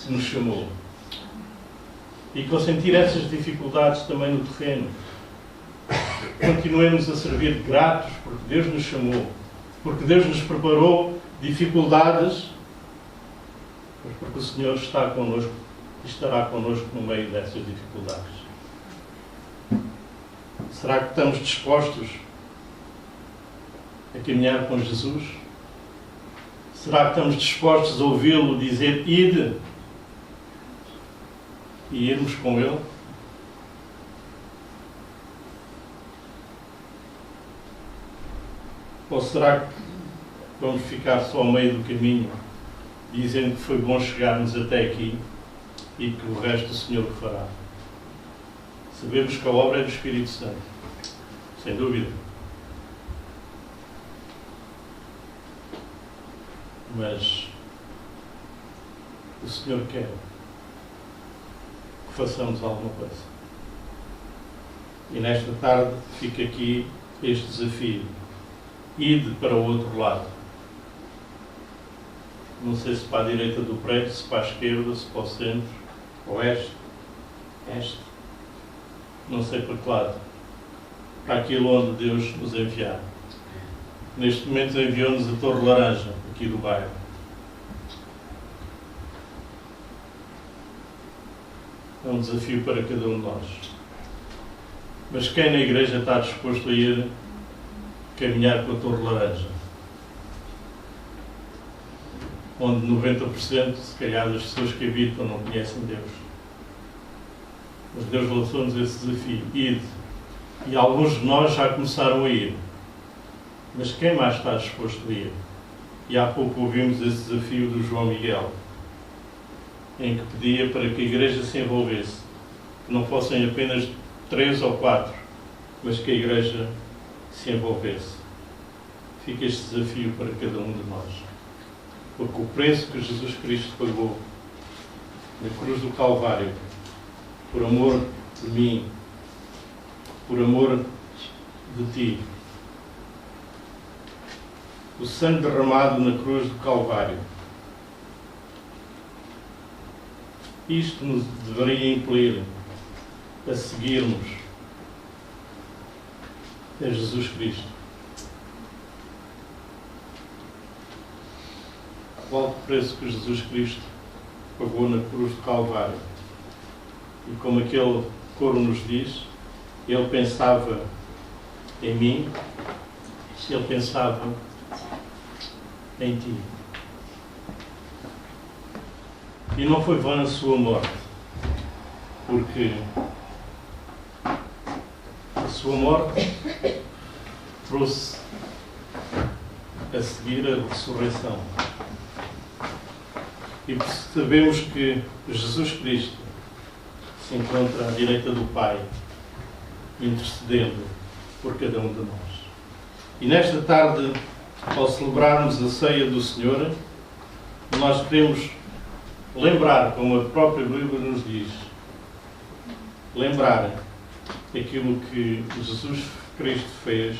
nos chamou. E que ao sentir essas dificuldades também no terreno, continuemos a servir gratos porque Deus nos chamou, porque Deus nos preparou dificuldades mas porque o Senhor está connosco e estará connosco no meio dessas dificuldades. Será que estamos dispostos a caminhar com Jesus? Será que estamos dispostos a ouvi-lo dizer ide e irmos com Ele? Ou será que vamos ficar só ao meio do caminho, dizendo que foi bom chegarmos até aqui e que o resto o Senhor o fará? Sabemos que a obra é do Espírito Santo, sem dúvida. Mas o Senhor quer que façamos alguma coisa. E nesta tarde fica aqui este desafio. Ide para o outro lado. Não sei se para a direita do prédio, se para a esquerda, se para o centro, oeste, este. Não sei para que lado. Para aquilo onde Deus nos enviar. Neste momento enviou-nos a Torre Laranja, aqui do bairro. É um desafio para cada um de nós. Mas quem na igreja está disposto a ir caminhar com a Torre Laranja? Onde 90% se calhar das pessoas que habitam não conhecem Deus. Mas Deus lançou-nos esse desafio. Ide. E alguns de nós já começaram a ir. Mas quem mais está disposto a ir? E há pouco ouvimos esse desafio do João Miguel, em que pedia para que a igreja se envolvesse. Que não fossem apenas 3 ou 4, mas que a igreja se envolvesse. Fica este desafio para cada um de nós. Porque o preço que Jesus Cristo pagou na cruz do Calvário, por amor de mim, por amor de ti, o sangue derramado na cruz do Calvário, isto nos deveria impelir a seguirmos a Jesus Cristo. Qual o preço que Jesus Cristo pagou na cruz do Calvário? E como aquele coro nos diz, Ele pensava em mim, Ele pensava em ti. E não foi vã a sua morte, porque a sua morte trouxe a seguir a ressurreição. E sabemos que Jesus Cristo se encontra à direita do Pai, intercedendo por cada um de nós. E nesta tarde, ao celebrarmos a ceia do Senhor, nós queremos lembrar, como a própria Bíblia nos diz, lembrar aquilo que Jesus Cristo fez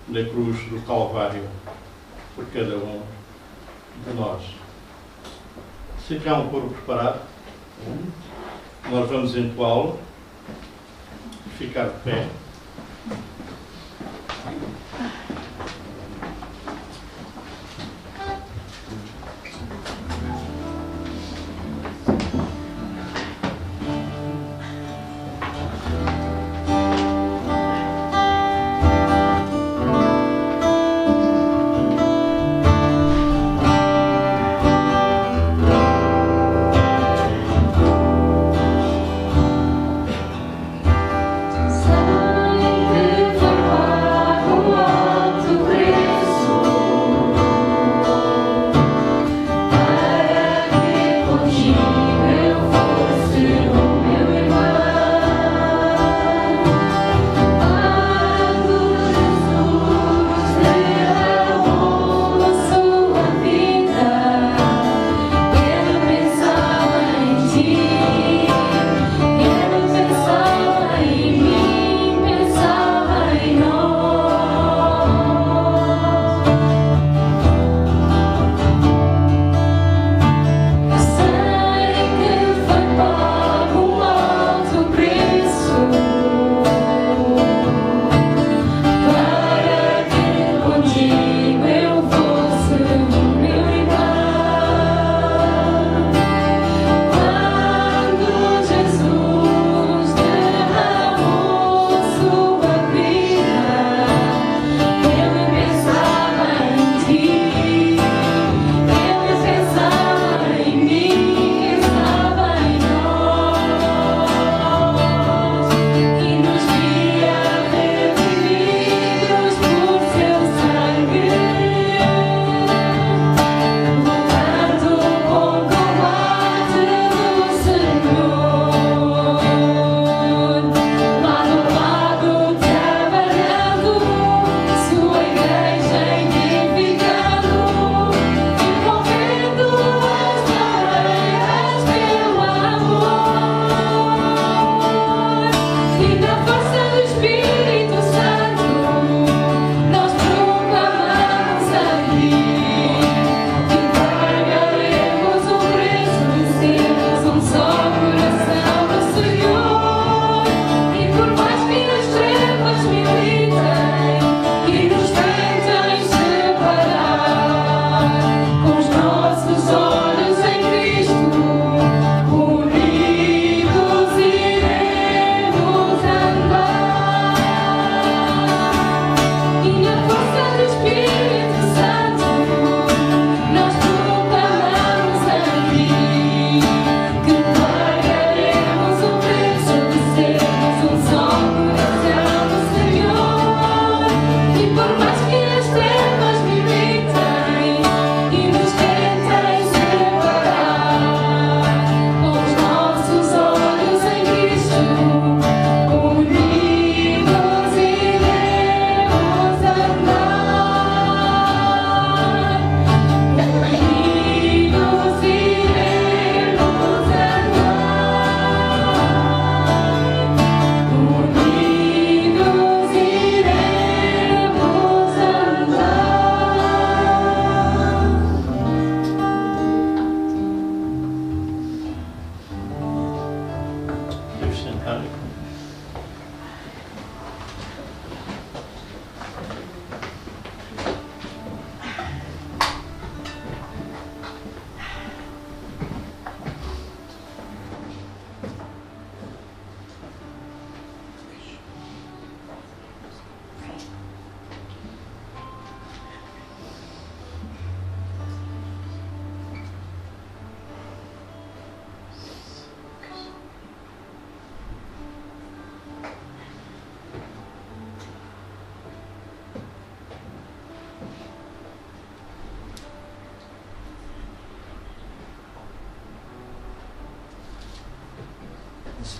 na cruz do Calvário por cada um de nós. Se há um coro preparado, nós vamos entoá-lo, ficar de pé. Sangue derramado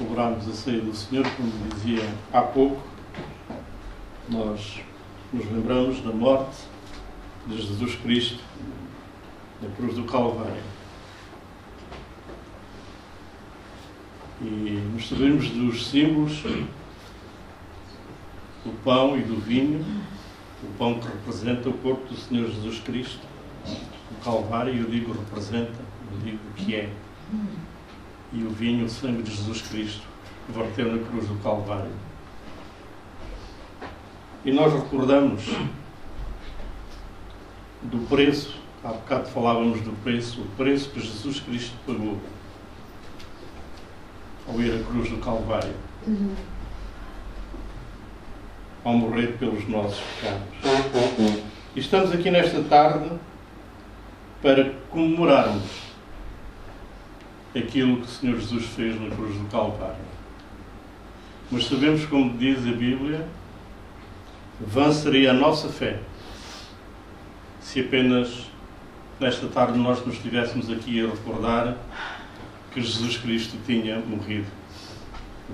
celebrarmos a ceia do Senhor, como dizia há pouco, nós nos lembramos da morte de Jesus Cristo na cruz do Calvário. E nos sabemos dos símbolos do pão e do vinho, o pão que representa o corpo do Senhor Jesus Cristo, o Calvário, eu digo representa, eu digo que é, e o vinho, o sangue de Jesus Cristo, que verteu na cruz do Calvário. E nós recordamos do preço, há bocado falávamos do preço, o preço que Jesus Cristo pagou ao ir à cruz do Calvário, ao morrer pelos nossos pecados. E estamos aqui nesta tarde para comemorarmos aquilo que o Senhor Jesus fez na cruz do Calvário. Mas sabemos, como diz a Bíblia, vã seria a nossa fé se apenas nesta tarde nós nos estivéssemos aqui a recordar que Jesus Cristo tinha morrido.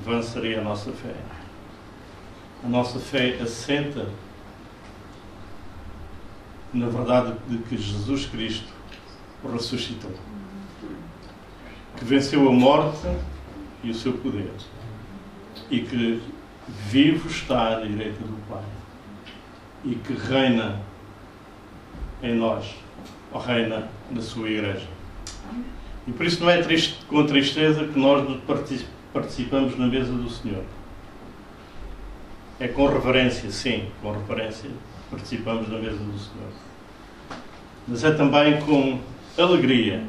Vã seria a nossa fé. A nossa fé assenta na verdade de que Jesus Cristo ressuscitou, que venceu a morte e o seu poder, e que vivo está à direita do Pai, e que reina em nós, ou reina na sua Igreja. E por isso não é com tristeza que nós participamos na mesa do Senhor. É com reverência, sim, com reverência, participamos na mesa do Senhor. Mas é também com alegria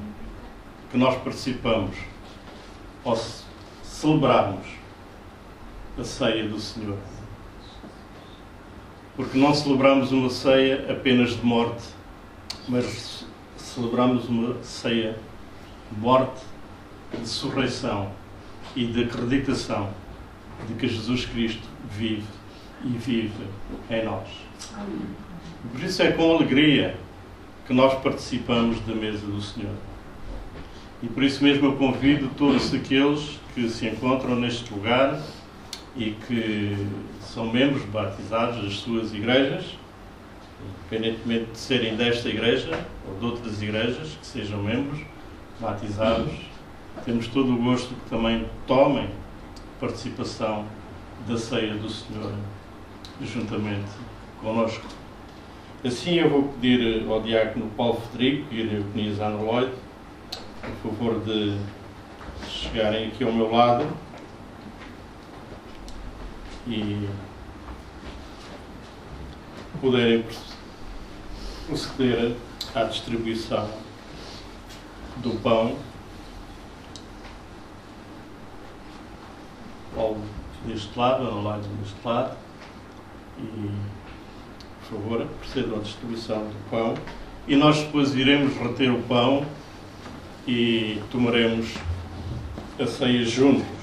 que nós participamos ou celebrarmos a ceia do Senhor. Porque não celebramos uma ceia apenas de morte, mas celebramos uma ceia de morte, de ressurreição e de acreditação de que Jesus Cristo vive e vive em nós. Por isso é com alegria que nós participamos da mesa do Senhor. E por isso mesmo eu convido todos aqueles que se encontram neste lugar e que são membros batizados das suas igrejas, independentemente de serem desta igreja ou de outras igrejas, que sejam membros batizados, temos todo o gosto que também tomem participação da ceia do Senhor juntamente connosco. Assim eu vou pedir ao diácono Paulo Federico e a diaconisa Ana Lloyd, por favor, de chegarem aqui ao meu lado e poderem proceder à distribuição do pão. Paulo deste lado, Ana Lloyd deste lado, e por favor, procedam à distribuição do pão. E nós depois iremos reter o pão e tomaremos a ceia juntos.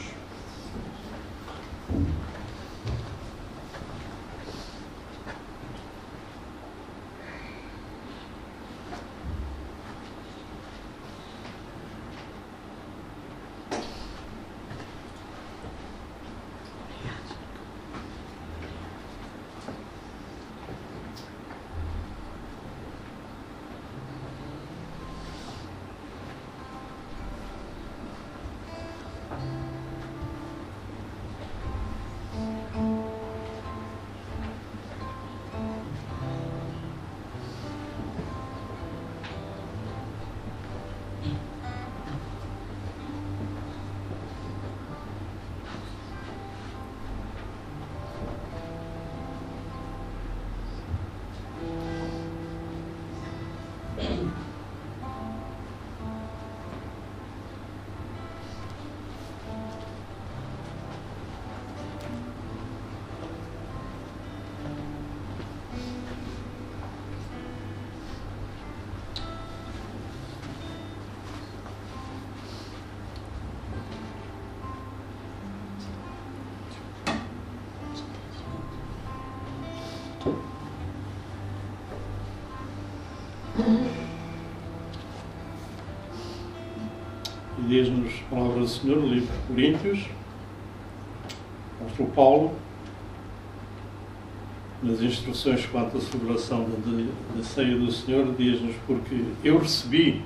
E diz-nos a palavra do Senhor, no livro de Coríntios, apóstolo Paulo, nas instruções quanto à celebração da ceia do Senhor, diz-nos: porque eu recebi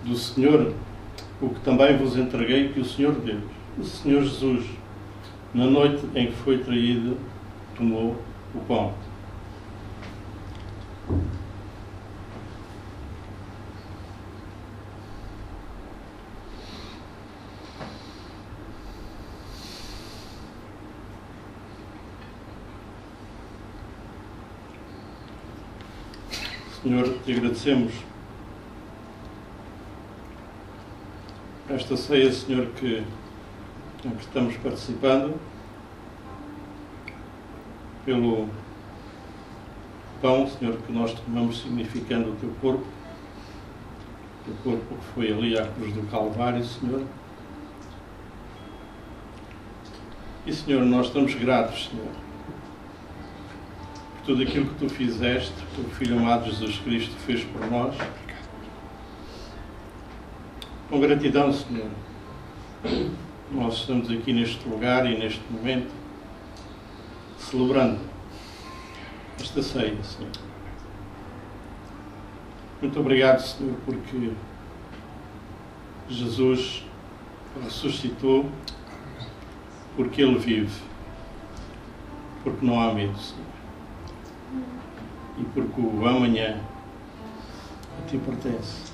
do Senhor o que também vos entreguei, que o Senhor Deus, o Senhor Jesus, na noite em que foi traído, tomou o pão. Senhor, te agradecemos esta ceia, Senhor, em que estamos participando, pelo pão, Senhor, que nós tomamos significando o teu corpo que foi ali à cruz do Calvário, Senhor. E, Senhor, nós estamos gratos, Senhor, por tudo aquilo que tu fizeste, que o teu Filho amado Jesus Cristo fez por nós. Com gratidão, Senhor, nós estamos aqui neste lugar e neste momento celebrando esta ceia, Senhor. Muito obrigado, Senhor, porque Jesus ressuscitou, porque Ele vive, porque não há medo, Senhor, e porque o amanhã a ti pertence.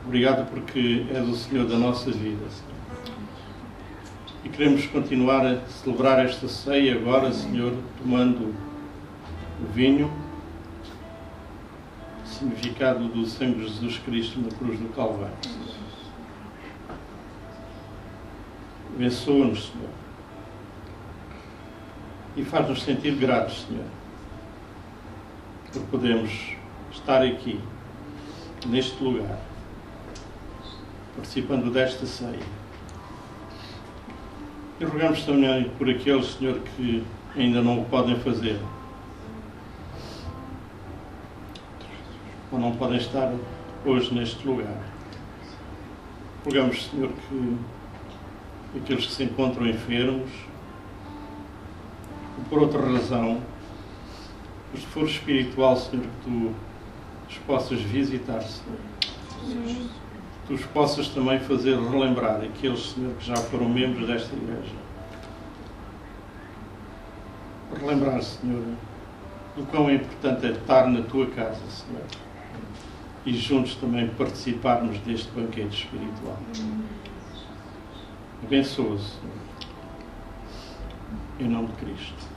Obrigado porque és o Senhor da nossa vida, Senhor. E queremos continuar a celebrar esta ceia agora, Senhor, tomando o vinho, significado do sangue de Jesus Cristo na cruz do Calvário. Abençoa-nos, Senhor, e faz-nos sentir gratos, Senhor, por podermos estar aqui, neste lugar, participando desta ceia. E rogamos também por aqueles, Senhor, que ainda não o podem fazer, ou não podem estar hoje neste lugar. Rogamos, Senhor, que aqueles que se encontram enfermos, ou por outra razão, mas se for espiritual, Senhor, que tu os possas visitar, Senhor. Que tu os possas também fazer relembrar aqueles, Senhor, que já foram membros desta igreja. Relembrar, Senhor, do quão é importante é estar na tua casa, Senhor, e juntos também participarmos deste banquete espiritual. Abençoa, Senhor, em nome de Cristo.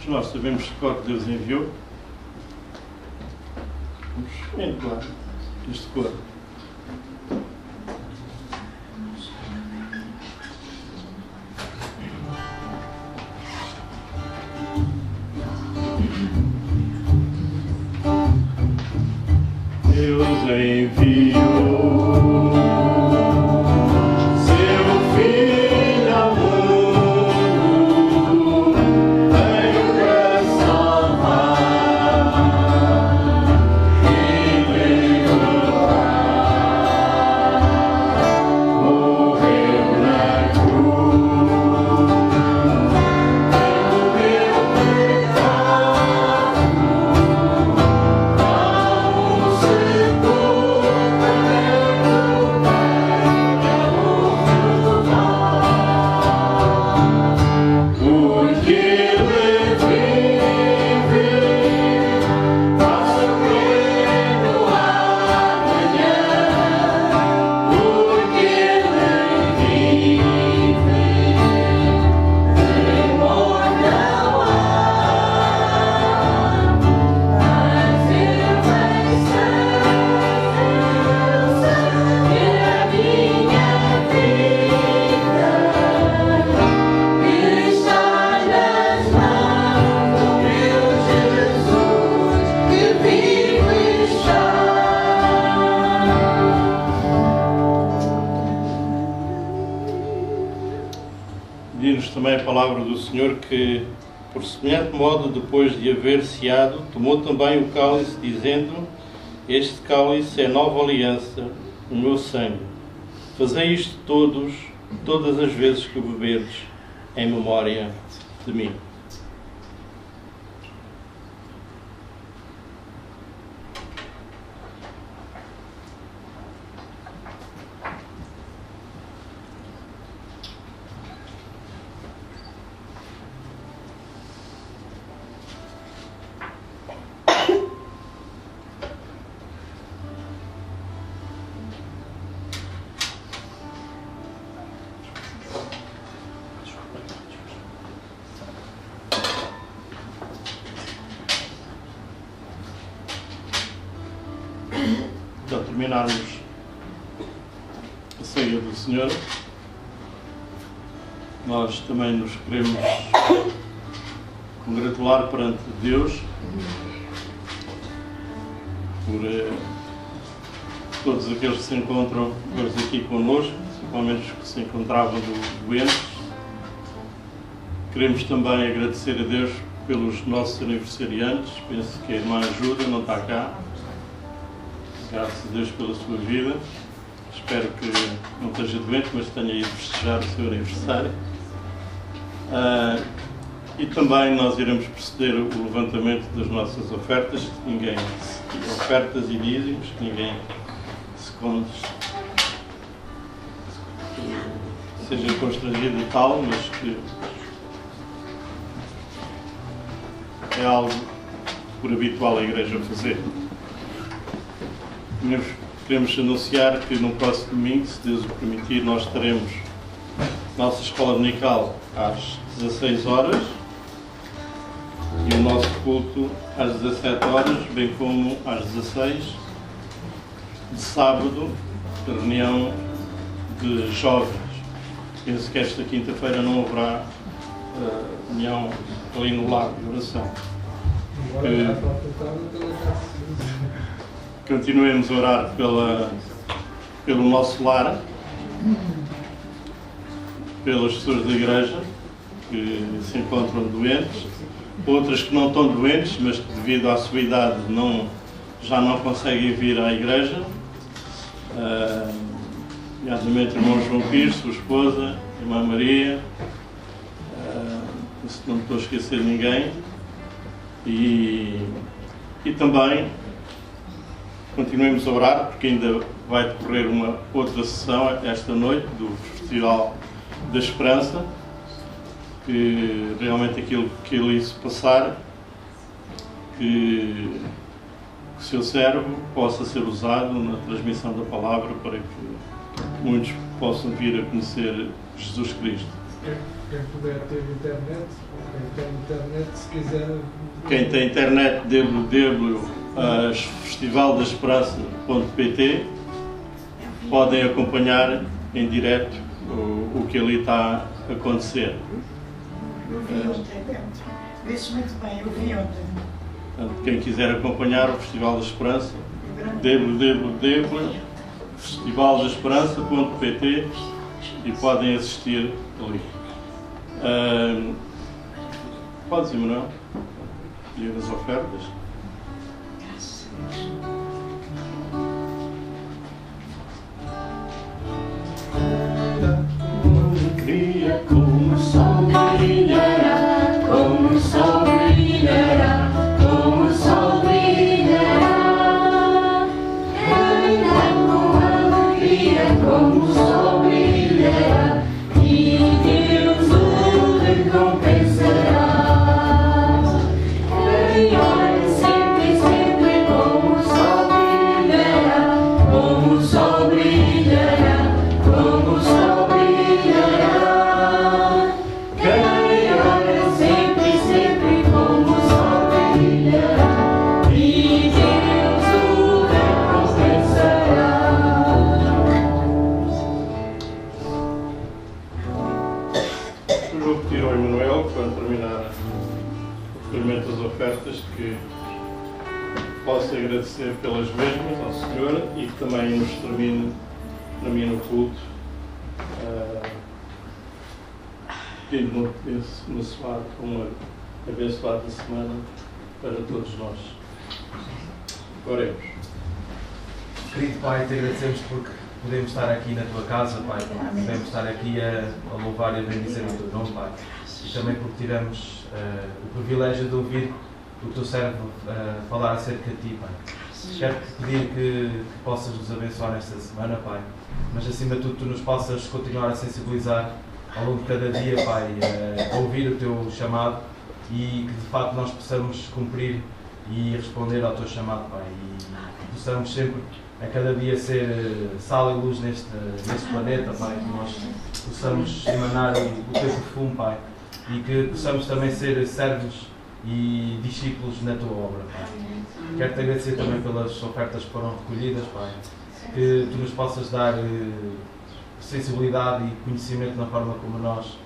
Nós sabemos que o que Deus enviou. Vamos entoar este coro. Deus enviou Oh, também a palavra do Senhor que, por semelhante modo, depois de haver ceado, tomou também o cálice, dizendo: este cálice é nova aliança, o meu sangue. Fazei isto todas as vezes que o beberdes, em memória de mim. Para terminarmos a ceia do Senhor, nós também nos queremos congratular perante Deus por todos aqueles que se encontram hoje aqui connosco, principalmente os que se encontravam doentes. Queremos também agradecer a Deus pelos nossos aniversariantes. Penso que a irmã Ajuda não está cá. Graças a Deus pela sua vida. Espero que não esteja doente, mas tenha ido festejar o seu aniversário. E também nós iremos proceder o levantamento das nossas ofertas, que ninguém ofertas e dízimos, que ninguém seja constrangido e tal, mas que é algo por habitual a Igreja fazer. Queremos anunciar que no próximo domingo, se Deus o permitir, nós teremos nossa escola dominical às 16 horas e o nosso culto às 17 horas, bem como às 16. De sábado, reunião de jovens. Penso que esta quinta-feira não haverá reunião ali no lago de oração. Continuemos a orar pelo nosso lar, pelas pessoas da igreja que se encontram doentes, outras que não estão doentes, mas que devido à sua idade já não conseguem vir à igreja, nomeadamente o irmão João Pires, sua esposa, a irmã Maria, se não me estou a esquecer de ninguém, e também continuemos a orar, porque ainda vai decorrer uma outra sessão esta noite do Festival da Esperança, que realmente aquilo que ali se passar, que o seu servo possa ser usado na transmissão da palavra para que muitos possam vir a conhecer Jesus Cristo. Quem puder ter internet, se quiser... Quem tem internet, festivaldaesperança.pt, podem acompanhar em direto o que ali está a acontecer. Eu vi ontem, vê-se muito bem, eu vi ontem. Portanto, quem quiser acompanhar o Festival da Esperança, www.festivaldaesperança.pt, e podem assistir ali. Podes ir, Manuel? E as ofertas? Graças a Deus. Alegria como o sol brilhará, como o sol brilhará, como o sol brilhará. Cantar com alegria como o sol brilhará, e Deus o recompensará. Quem ora sempre, sempre como o sol brilhará, como o sol brilhará, como o sol brilhará. Quem ora sempre, sempre como o sol brilhará, e Deus o recompensará. Eu vou pedir ao Emanuel, para terminar o recolhimento das ofertas, que possa agradecer pelas mesmas ao Senhor e que também nos termine o culto, despedindo uma abençoada semana para todos nós. Oremos. Querido Pai, te agradecemos porque podemos estar aqui na tua casa, Pai. Podemos estar aqui a louvar e a bendizer o teu nome, Pai. E também porque tivemos o privilégio de ouvir o teu servo falar acerca de ti, Pai. Quero-te pedir que possas nos abençoar nesta semana, Pai. Mas acima de tudo, tu nos possas continuar a sensibilizar ao longo de cada dia, Pai, a ouvir o teu chamado e que de facto nós possamos cumprir e responder ao teu chamado, Pai. E que possamos sempre, a cada dia, ser sal e luz neste planeta, Pai. Que nós possamos emanar o teu perfume, Pai. E que possamos também ser servos e discípulos na tua obra, Pai. Quero-te agradecer também pelas ofertas que foram recolhidas, Pai. Que tu nos possas dar sensibilidade e conhecimento na forma como nós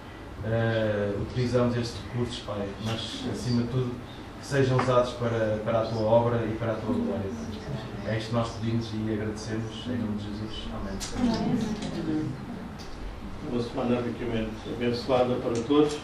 utilizamos estes recursos, Pai. Mas, acima de tudo, que sejam usados para a tua obra e para a tua glória, Pai. É isto que nós pedimos e agradecemos em nome de Jesus. Amém. Uma semana ricamente abençoada para todos.